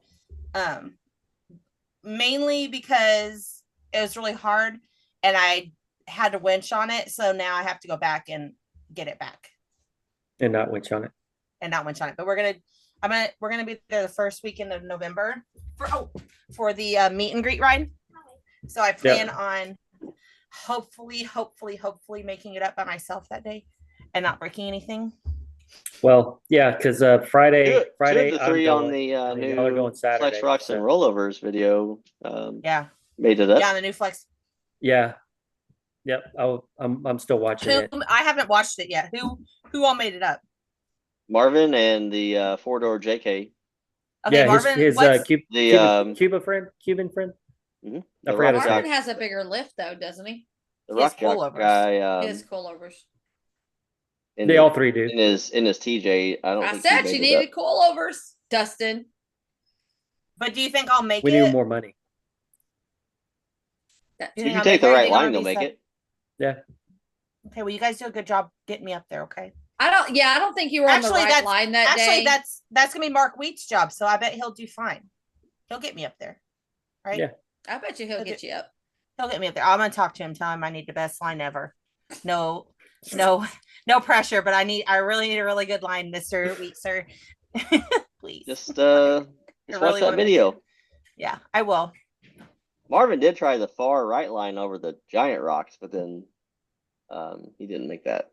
Mainly because it was really hard and I had to winch on it. So now I have to go back and get it back. And not winch on it. But we're gonna be there the first weekend of November for the meet and greet ride. So I plan on hopefully making it up by myself that day and not breaking anything. Well, yeah, because Friday, the three on the new going Saturday, Flex Rocks and Rollovers video. Made it up. Yeah, the new Flex. Yeah. Yep. I'm still watching it. I haven't watched it yet. Who all made it up? Marvin and the 4-door JK. Okay, yeah, Marvin, his Cuban friend. Marvin has a bigger lift though, doesn't he? The rock guy. His coilovers. They all three do. In his TJ. I said she needed coilovers, Dustin. But do you think I'll make it? We need more money. If you take the right line, you'll make it. Yeah. Okay, well, you guys do a good job getting me up there, okay? I don't think you were on the right line that day. Actually, that's gonna be Mark Wheat's job, so I bet he'll do fine. He'll get me up there. Right? Yeah. I bet he'll get you up. He'll get me up there. I'm gonna talk to him, tell him I need the best line ever. No pressure, but I really need a really good line, Mr. Wheat, sir. Please. Just watch that video. Yeah, I will. Marvin did try the far right line over the giant rocks, but then he didn't make that.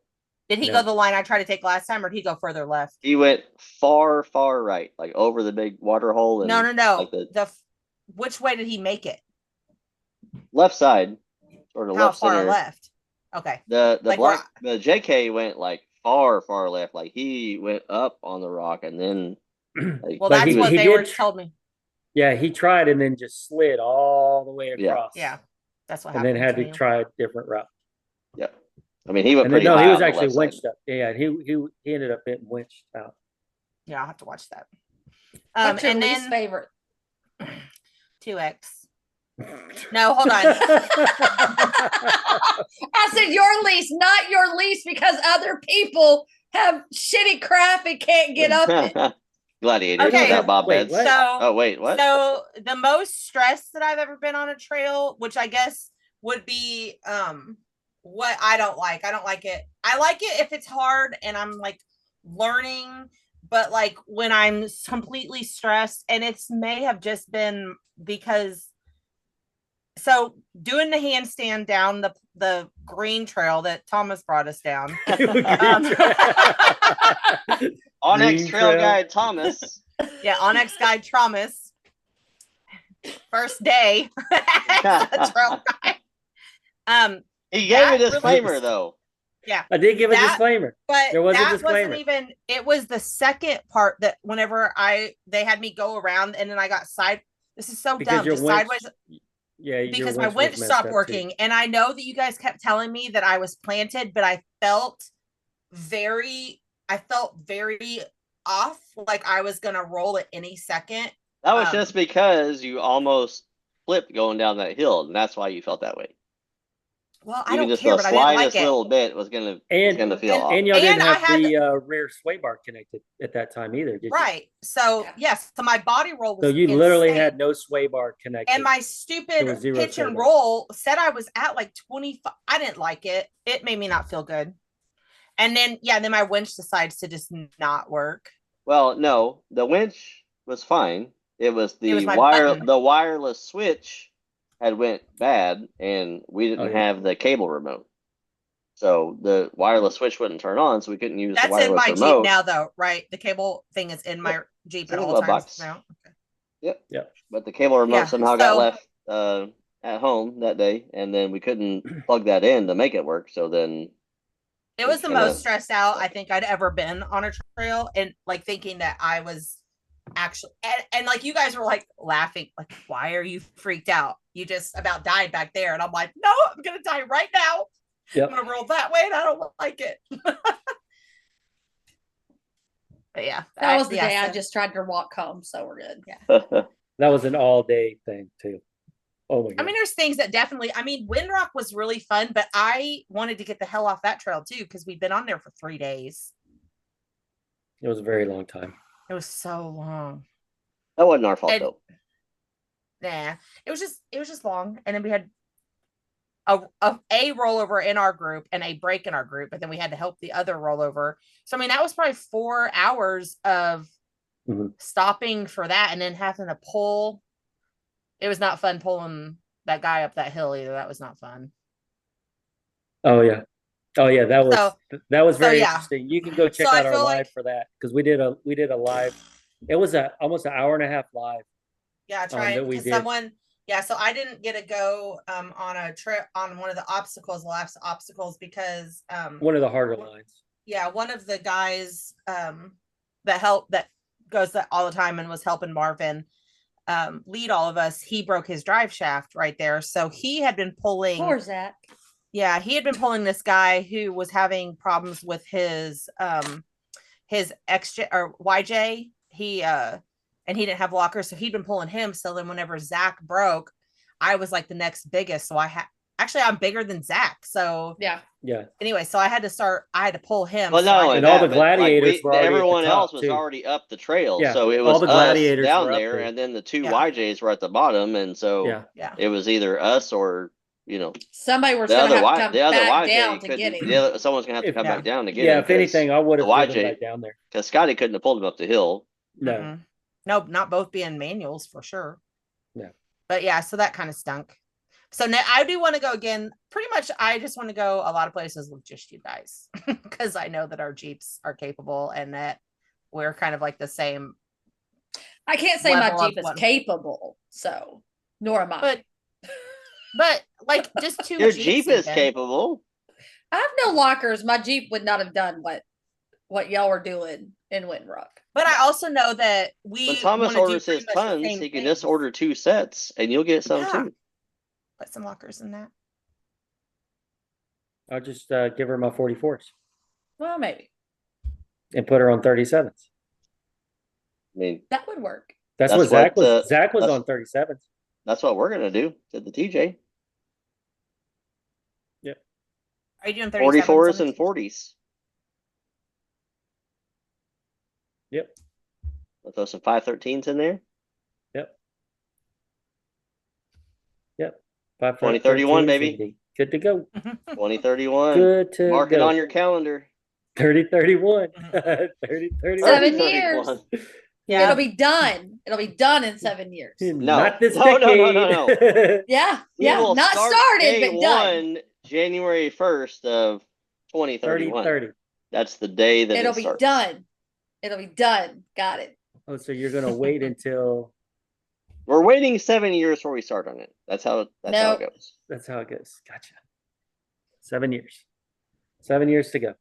Did he go the line I tried to take last time, or did he go further left? He went far right, like over the big water hole. And no. Like which way did he make it? Left side, sort of left center. How far left? Okay. The JK went like far left, like he went up on the rock and then. Well, that's what they were told me. Yeah, he tried and then just slid all the way across. Yeah, that's what happened. And then had to try a different route. Yeah, I mean he went pretty high. No, he was actually winched up. Yeah, he ended up getting winched out. Yeah, I'll have to watch that. What's your least favorite? 2X. No, hold on. I said your least, not your least, because other people have shitty crap and can't get up it. Gladiator. Okay. Bob beds. What? So the most stressed that I've ever been on a trail, which I guess would be what I don't like. I don't like it. I like it if it's hard and I'm like learning, but like when I'm completely stressed, and it's may have just been because doing the handstand down the green trail that Thomas brought us down. Onyx Trail Guide Thomas. Yeah, Onyx Guide Thomas. First day. Trail guide. He gave a disclaimer though. Yeah. I did give a disclaimer. But there was a disclaimer. Wasn't even, it was the second part that whenever they had me go around and then I got this is so dumb. Just sideways. Yeah, because my winch stopped working, and I know that you guys kept telling me that I was planted, but I felt very off, like I was gonna roll at any second. That was just because you almost flipped going down that hill, and that's why you felt that way. Well, I don't care, but I didn't like it. Little bit was gonna feel off. And y'all didn't have the rear sway bar connected at that time either, did you? Right. So yes, so my body roll was so you literally had no sway bar connected. And my stupid pitch and roll said I was at like 25. I didn't like it. It made me not feel good. And then then my winch decides to just not work. Well, no, the winch was fine. It was the wireless switch had went bad, and we didn't have the cable remote. So the wireless switch wouldn't turn on, so we couldn't use the wireless remote. That's in my Jeep now, though, right? The cable thing is in my Jeep at all times now. Okay. Yep. But the cable remote somehow got left at home that day, and then we couldn't plug that in to make it work. So then it was the most stressed out I think I'd ever been on a trail, and like thinking that I was actually and like you guys were like laughing, like, why are you freaked out? You just about died back there. And I'm like, no, I'm gonna die right now. I'm gonna roll that way and I don't like it. But yeah, that was the day I just tried to walk home, so we're good. That was an all-day thing too. Oh my God. I mean, there's things that definitely, Windrock was really fun, but I wanted to get the hell off that trail too, because we'd been on there for 3 days. It was a very long time. It was so long. That wasn't our fault though. Nah, it was just long, and then we had a rollover in our group and a break in our group, and then we had to help the other rollover. So that was probably 4 hours of stopping for that, and then having to pull. It was not fun pulling that guy up that hill either. That was not fun. Oh yeah, that was very interesting. You can go check out our live for that, because we did a live. It was almost an hour and a half live. Yeah, someone. Yeah, so I didn't get to go on a trip on one of the last obstacles, because one of the harder lines. Yeah, one of the guys that goes that all the time and was helping Marvin lead all of us. He broke his drive shaft right there, so he had been pulling. Poor Zach. Yeah, he had been pulling this guy who was having problems with his XJ or YJ. And he didn't have lockers, so he'd been pulling him. So then whenever Zach broke, I was like the next biggest. So I'm bigger than Zach. So yeah. Anyway, so I had to pull him. Well, no, and all the gladiators were already everyone else was too. Already up the trail. Yeah. So it was all the gladiators down there, and then the 2 YJs were at the bottom, and so it was either us or somebody was going to have to come back down to get him. Someone's going to have to come back down to get him. Yeah, if anything, I would have driven back down there, because Scotty couldn't have pulled him up the hill. No. Mm-hmm. No, not both being manuals for sure. Yeah. But yeah, so that kind of stunk. So now I do want to go again. Pretty much, I just want to go a lot of places with just you guys, because I know that our Jeeps are capable and that we're kind of like the same. I can't say my Jeep is capable, so nor am I. But like just two. Your Jeep is capable. I have no lockers. My Jeep would not have done what y'all were doing in Windrock. But I also know that when Thomas orders his tons, he can just order 2 sets, and you'll get some too. Put some lockers in that. I'll just give her my 44s. Well, maybe. And put her on 37s. I mean, that would work. That's what Zach was. Zach was on 37s. That's what we're gonna do, said the TJ. Yep. Are you doing 37s? 44s and 40s. Yep. We'll throw some 513s in there. Yep. 2031, baby. Good to go. 2031. Good to Mark it on your calendar. 3031. 3031. 7 years. Yeah. It'll be done. It'll be done in 7 years. No. Not this decade. No. Yeah. Not started, but done. January 1st of 2031. 30. That's the day that it'll be done. It'll be done. Got it. Oh, so you're gonna wait until we're waiting 7 years before we start on it. That's how it goes. That's how it goes. Gotcha. 7 years. 7 years to go.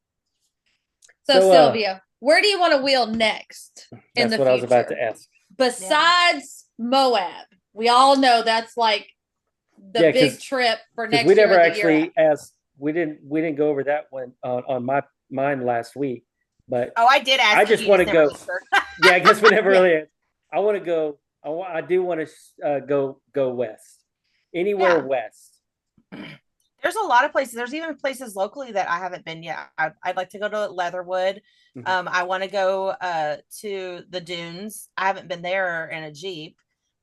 So Sylvia, where do you want to wheel next in the future? That's what I was about to ask. Besides Moab, we all know that's like the big trip for next year. We never actually asked. We didn't go over that one on mine last week. But I did ask. I just want to go. Yeah, I guess we never really asked. I want to go. I do want to go west. Anywhere west. There's a lot of places. There's even places locally that I haven't been yet. I'd like to go to Leatherwood. I want to go to the Dunes. I haven't been there in a Jeep.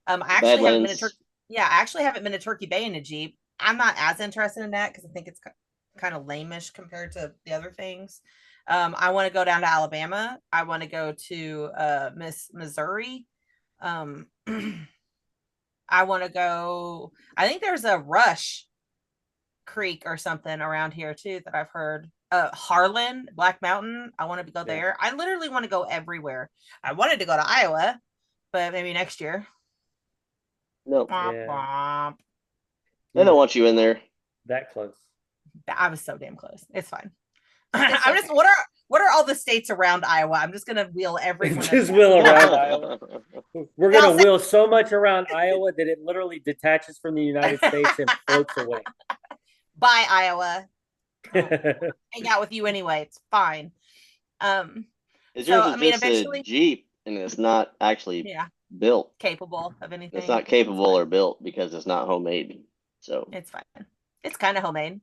I actually haven't been to I actually haven't been to Turkey Bay in a Jeep. I'm not as interested in that because I think it's kind of lame-ish compared to the other things. I want to go down to Alabama. I want to go to Missouri. I want to go. I think there's a Rush Creek or something around here too that I've heard. Harlan, Black Mountain. I want to go there. I literally want to go everywhere. I wanted to go to Iowa, but maybe next year. Nope. Yeah. They don't want you in there. That close. I was so damn close. It's fine. I'm just. What are all the states around Iowa? I'm just gonna wheel everyone. Just wheel around Iowa. We're gonna wheel so much around Iowa that it literally detaches from the United States and floats away. Bye, Iowa. Hang out with you anyway. It's fine. It's just eventually a Jeep, and it's not actually built capable of anything. It's not capable or built because it's not homemade. So it's fine. It's kind of homemade.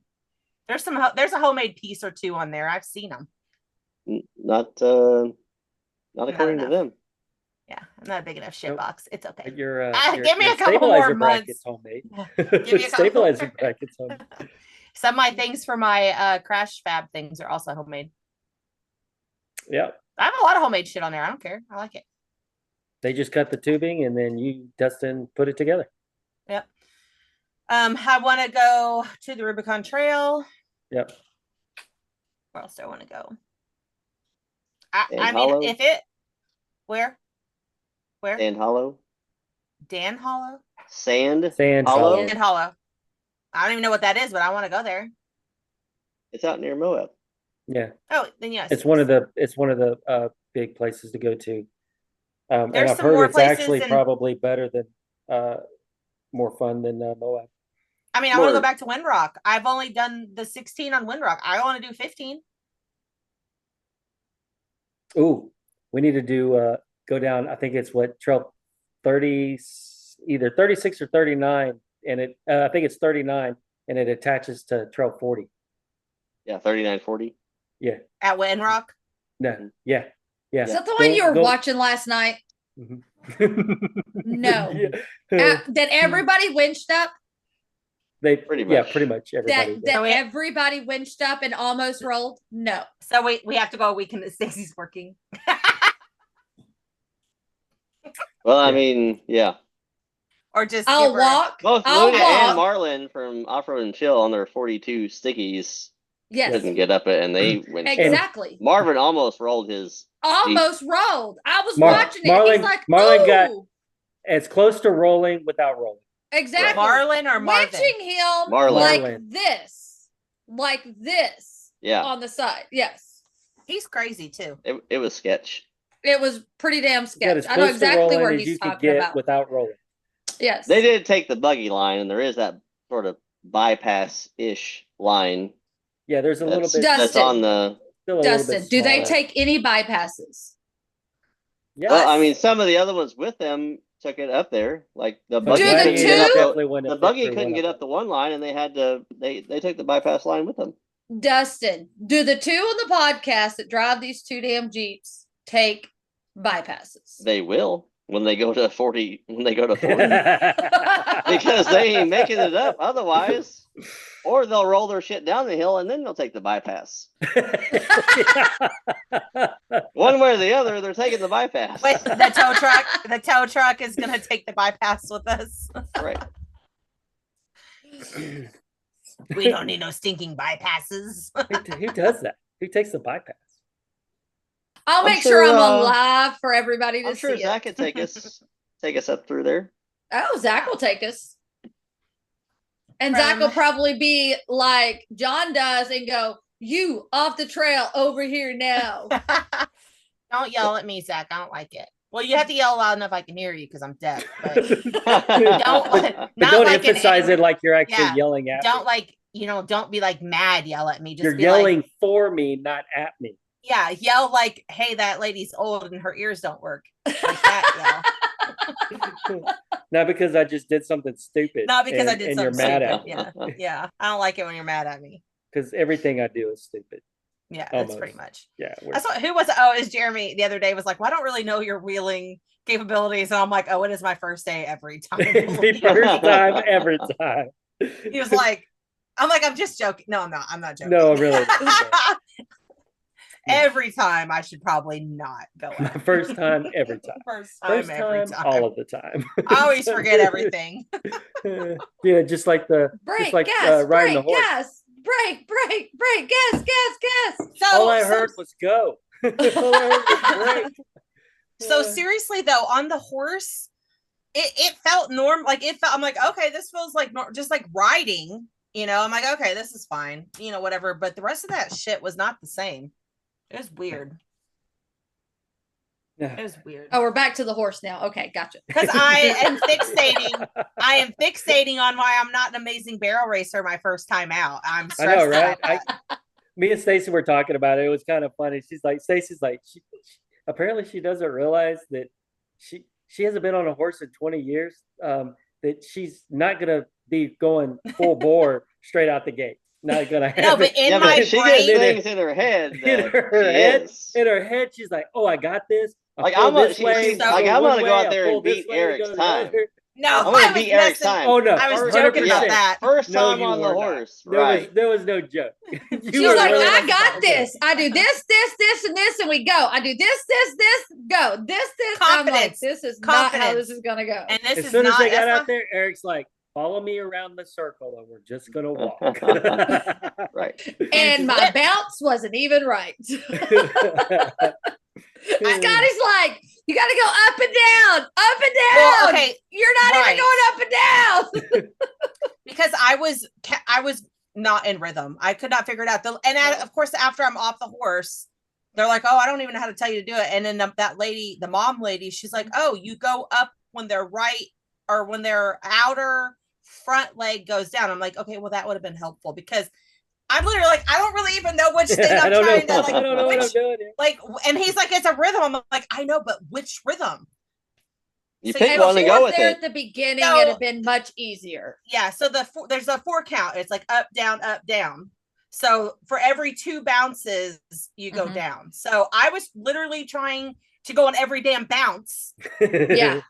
There's a homemade piece or two on there. I've seen them. Not according to them. Yeah, I'm not a big enough shit box. It's okay. Your give me a couple more months. Homemade. Give me a Stabilizer brackets homemade. Some of my things for my crash fab things are also homemade. Yeah. I have a lot of homemade shit on there. I don't care. I like it. They just cut the tubing and then you, Dustin, put it together. Yep. I want to go to the Rubicon Trail. Yep. Where else do I want to go? I mean, if it, where? Sand Hollow. Dan Hollow? Sand Hollow. Sand Hollow. I don't even know what that is, but I want to go there. It's out near Moab. Yeah. Oh, then yes. It's one of the big places to go to. And I've heard it's actually probably better than more fun than Moab. I mean, I want to go back to Windrock. I've only done the 16 on Windrock. I want to do 15. Ooh, we need to do go down. I think it's trail 30, either 36 or 39, and it I think it's 39, and it attaches to trail 40. Yeah, 3940. Yeah. At Windrock. No. Yeah. Yeah. Is that the one you were watching last night? Mm-hmm. No. That everybody winched up. They pretty much everybody. That everybody winched up and almost rolled. No. So we have to go a weekend that Stacy's working. Well, I mean, yeah. Or just I'll walk. Both Luna and Marlin from Off Road and Chill on their 42 stickies. Yes. Couldn't get up it, and they went. Exactly. Marvin almost rolled his. Almost rolled. I was watching it. Marlin, he's like, Marlin got as close to rolling without rolling. Exactly. Marlin or Marvin? Winching him like this. Yeah. On the side. Yes. He's crazy too. It was sketch. It was pretty damn sketch. I know exactly where he's talking about. Without rolling. Yes. They did take the buggy line, and there is that sort of bypass-ish line. Yeah, there's a little bit. That's on the. Dustin, do they take any bypasses? Yeah. Well, I mean, some of the other ones with them took it up there. Like the buggy couldn't get up the one line, and they had to. They took the bypass line with them. Dustin, do the two on the podcast that drive these two damn Jeeps take bypasses? They will when they go to 40. When they go to 40, because they ain't making it up otherwise. Or they'll roll their shit down the hill and then they'll take the bypass. One way or the other, they're taking the bypass. Wait, the tow truck is gonna take the bypass with us. Right. We don't need no stinking bypasses. Who does that? Who takes the bypass? I'll make sure I'm on live for everybody to see. I'm sure Zach could take us up through there. Oh, Zach will take us. And Zach will probably be like John does and go, "You off the trail over here now." Don't yell at me, Zach. I don't like it. Well, you have to yell loud enough I can hear you because I'm deaf. But don't emphasize it like you're actually yelling at me. Don't be like mad, yell at me. Just you're yelling for me, not at me. Yeah, yell like, "Hey, that lady's old and her ears don't work." Like that, Not because I just did something stupid. Not because I did something and you're mad stupid. at me. Yeah. I don't like it when you're mad at me. Because everything I do is stupid. Yeah, that's pretty much. Yeah. I saw who was it? Oh, it was Jeremy the other day was like, well, I don't really know your wheeling capabilities. And I'm like, oh, it is my first day every time. The first time, every time. He was like, I'm just joking. No, I'm not. I'm not joking. No, really. Every time I should probably not go out. First time, every time. First time, every time. All of the time. I always forget everything. Yeah, just like gas, riding the horse. Gas, brake, gas. So all I heard was go. All I heard was brake. So seriously though, on the horse, it felt normal. Like I'm like, okay, this feels like just like riding. I'm like, okay, this is fine. Whatever. But the rest of that shit was not the same. It was weird. Yeah. It was weird. Oh, we're back to the horse now. Okay, gotcha. Because I am fixating on why I'm not an amazing barrel racer my first time out. I'm stressed. I know, right? Me and Stacy were talking about it. It was kind of funny. Stacy's like, apparently she doesn't realize that she hasn't been on a horse in 20 years. That she's not gonna be going full bore straight out the gate. Not gonna happen. No, but in my she brain, gets things in her head. In her head, she's like, "Oh, I got this. I'm gonna go out there and beat Eric's time. No, I'm gonna beat Eric's time. Oh no, I was joking about that. First time on the horse, right? There was no joke. She's like, I got this. I do this, and this, and we go. I do this, go. This. I'm like, this is not how this is gonna go. And this as is soon as not they got out there, Eric's like, follow me around the circle and we're just gonna walk. Right. And my bounce wasn't even right. Scotty's like, you gotta go up and down. Well, okay. You're not even going up and down. Because I was not in rhythm. I could not figure it out. Of course, after I'm off the horse, they're like, oh, I don't even know how to tell you to do it. And then that lady, the mom lady, she's like, oh, you go up when they're right or when their outer front leg goes down. I'm like, okay, well, that would have been helpful because I'm literally like, I don't really even know which thing I'm trying to like. I don't know what I'm doing here. Like, and he's like, it's a rhythm. I'm like, I know, but which rhythm? You pick one and go with it. At the beginning, it'd have been much easier. Yeah. So there's a 4 count. It's like up, down. So for every 2 bounces, you go down. So I was literally trying to go on every damn bounce. Yeah.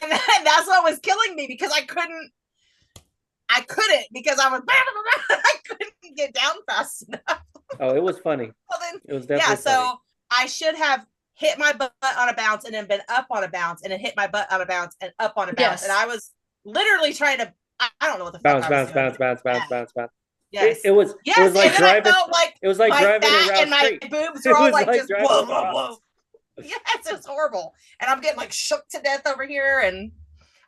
And that's what was killing me because I couldn't because I couldn't get down fast enough. Oh, it was funny. Well, then, it was definitely funny. I should have hit my butt on a bounce and then been up on a bounce and then hit my butt on a bounce and up on a bounce. Yes. And I was literally trying to, I don't know what the fuck bounce. Yes. It was like driving. It was like driving around my street. boobs were all like just whoa, whoa, whoa. Yes, it was horrible. And I'm getting like shook to death over here. And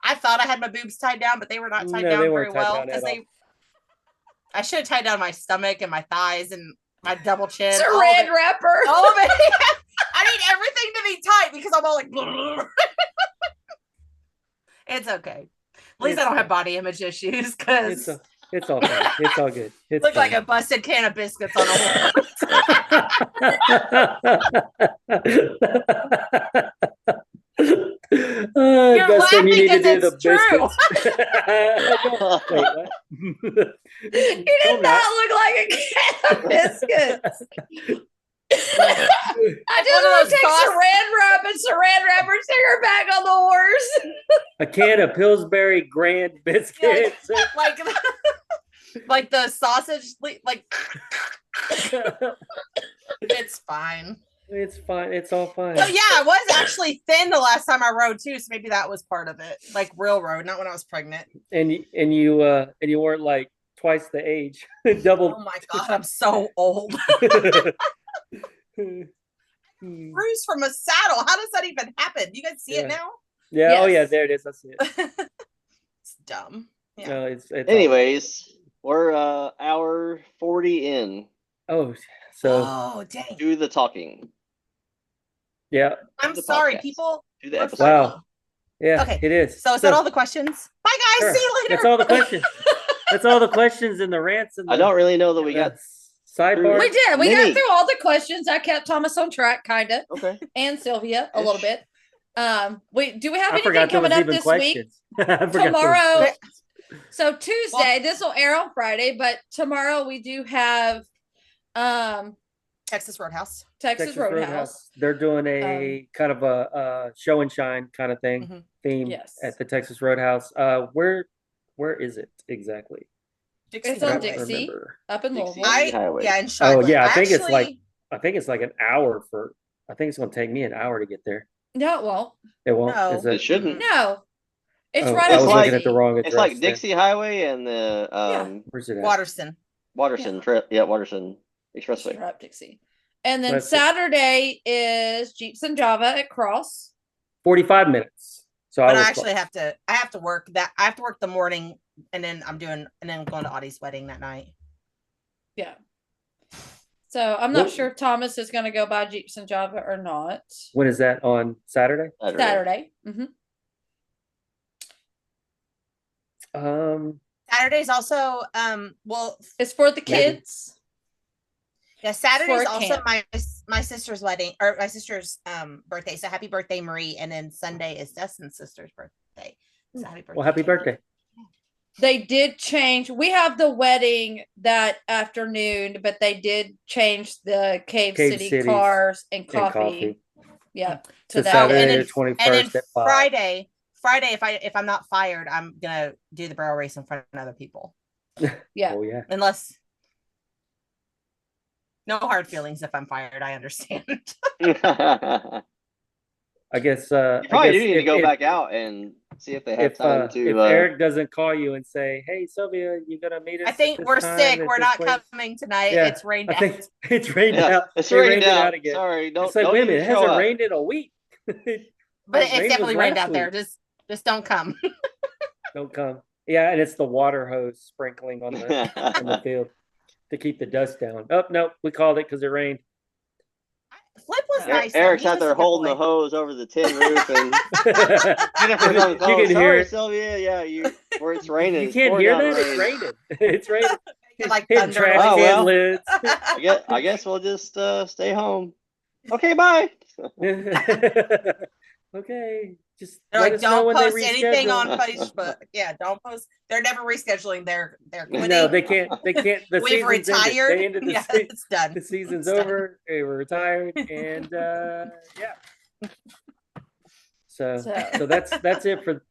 I thought I had my boobs tied down, but they were not tied down very well because I should have tied down my stomach and my thighs and my double chin. Saran wrapper. All of it. I need everything to be tight because I'm all like, it's okay. At least I don't have body image issues because it's all fine. It's all good. It's look like a busted can of biscuits on a horse. You're laughing because it's true. You did not look like a can of biscuits. I just want to take saran wrap and stick her back on the horse. A can of Pillsbury Grand biscuits. Like the sausage, like it's fine. It's fine. It's all fine. So yeah, I was actually thin the last time I rode too, so maybe that was part of it. Like real road, not when I was pregnant. And you weren't like twice the age. Double. Oh my god, I'm so old. Bruise from a saddle. How does that even happen? Do you guys see it now? Yeah. Yes. Oh yeah, there it is. I see it. It's dumb. Yeah. No, it's anyways, we're hour 40 in. Oh, dang. Do the talking. Yeah. I'm sorry, people. Do the episode. Wow. Yeah, okay. It is. So is that all the questions? Bye guys. Sure. See you later. That's all the questions. That's all the questions and the rants. And I don't really know that we got sidebar. We did. We got through all the questions. I kept Thomas on track, kind of. Okay. And Sylvia a little bit. Do we have I anything forgot there coming was up even this questions. week? I forgot there was Tomorrow. questions. So Tuesday, this will air on Friday, but tomorrow we do have Texas Roadhouse. Texas Roadhouse. They're doing a kind of a show and shine kind of thing theme at the Texas Roadhouse. Where is it exactly? It's on Dixie, up in Louisville. Yeah, in Oh yeah, I think it's like an hour for. I think it's going to take me an hour to get there. No, it won't. It won't. No, it shouldn't. No, it's right. I was looking at the wrong address. It's like Dixie Highway and the Where's it at? Waterston. Waterston Expressway. Up Dixie. And then Saturday is Jeeps and Java at Cross. 45 minutes. So I actually have to work the morning, and then I'm going to Audie's wedding that night. Yeah. So I'm not sure if Thomas is going to go by Jeeps and Java or not. When is that, on Saturday? Saturday. Saturday's also it's for the kids. Yeah, Saturday's also my sister's wedding, or my sister's birthday. So happy birthday, Marie! And then Sunday is Dustin's sister's birthday. So happy birthday! Well, happy birthday! They did change. We have the wedding that afternoon, but they did change the Cave City cars and coffee. Yeah, to Saturday the 21st. And then Friday, if I'm not fired, I'm gonna do the barrel race in front of other people. Yeah. Oh yeah. Unless. No hard feelings if I'm fired. I understand. I guess you probably do need to go back out and see if they have time to. If Eric doesn't call you and say, "Hey, Sylvia, you gonna meet us?" I think we're sick. We're not coming tonight. Yeah, it's rained out. It's rained out. It's rained out again. Sorry, don't. It's like, wait a minute, it hasn't rained in a week. But it's definitely rained out there. Just don't come. Don't come. Yeah, and it's the water hose sprinkling on the field to keep the dust down. Oh no, we called it because it rained. Flip was nice. Eric's out there holding the hose over the tin roof, and Jennifer's on the phone. You can hear it, Sylvia. Yeah, where it's raining. You can't hear that. It's raining. It's raining. Like thunder. Oh well. Lids. I guess we'll just stay home. Okay, bye. Okay. Just don't post anything on Facebook. Yeah, don't post. They're never rescheduling their quitting. No, they can't. The We've retired. They ended It's done. The season's over. They were retired, and yeah. So that's it for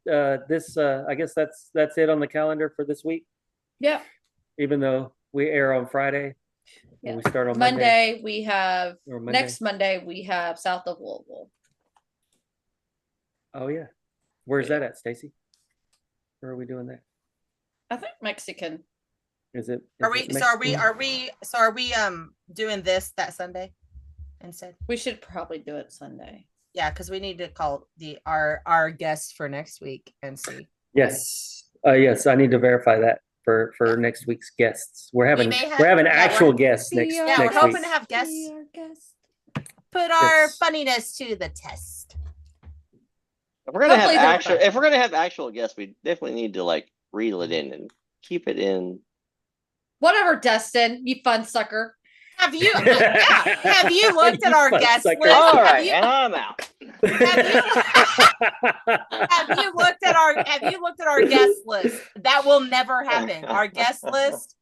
this. I guess that's it on the calendar for this week. Yeah. Even though we air on Friday, yeah. We start on Monday. We have next Monday. We have South of Louisville. Oh yeah, where's that at, Stacy? Where are we doing that? I think Mexican. Is it? Are we doing this that Sunday instead? We should probably do it Sunday. Yeah, because we need to call our guests for next week and see. Yes. Yes, I need to verify that for next week's guests. We're having actual guests next week. Yeah, we're hoping to have guests. Put our funniness to the test. If we're gonna have actual guests, we definitely need to reel it in and keep it in. Whatever, Dustin, you fun sucker. Have you looked at our guest list? All right, and I'm out. Have you looked at our guest list? That will never happen. Our guest list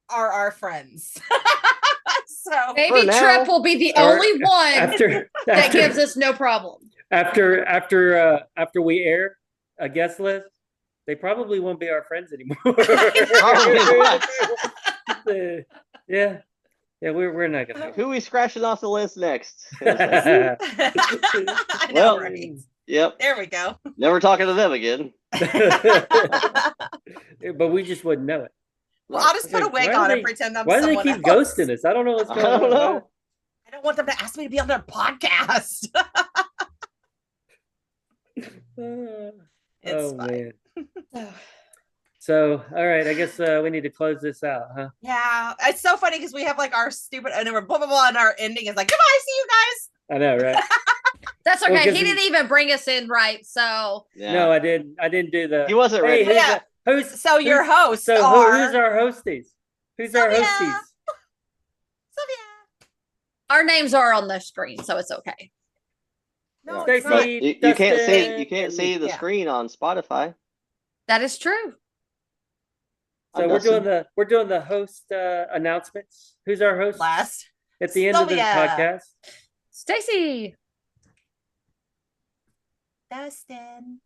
are our friends. So maybe Trip will be the only one that gives us no problem. After we air a guest list, they probably won't be our friends anymore. Yeah, we're not gonna. Who are we scratching off the list next? I know, right? Yep. There we go. Never talking to them again. But we just wouldn't know it. Well, I'll just put a wig on and pretend I'm someone else. Why do they keep ghosting us? I don't know what's going on. I don't know. I don't want them to ask me to be on their podcast. Oh man. So, all right, I guess we need to close this out, huh? Yeah, it's so funny because we have our stupid and we're blah blah blah, and our ending is goodbye, see you guys. I know, right? That's okay. Well, he didn't even bring us in right, so yeah. No, I didn't do the. He wasn't ready. Your host? So who's our hosties? Who's our hosties? Sylvia. Our names are on the screen, so it's okay. No, Stacey, you can't see Dustin, you can't and see me. the screen on Spotify. That is true. So we're doing the host announcements. Who's our host? Last. At the end of this podcast. Stacey. Dustin.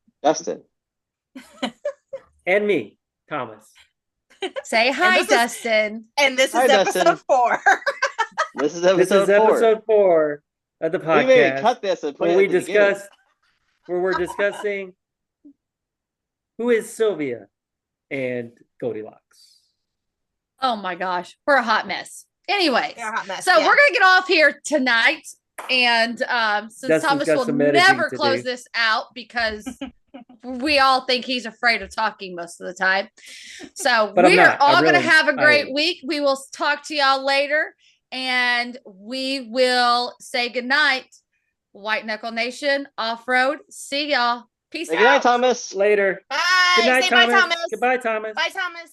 And me, Thomas. Say hi, Dustin. And this is episode 4. This is episode 4 of the podcast. We may cut this and put where it we at the discuss where we're discussing who is Sylvia and Goldieloxx. Oh my gosh, we're a hot mess. Anyway, we're gonna get off here tonight, and since Dustin's Thomas will never close this out because we all think he's afraid of talking most of the time. So we are all gonna have a great week. We will talk to y'all later, and we will say goodnight. White Knuckle Nation, off-road. See y'all. Peace out. Good night, Thomas. Later. Bye. Good night, Say Thomas. bye, Thomas. Goodbye, Thomas. Bye, Thomas.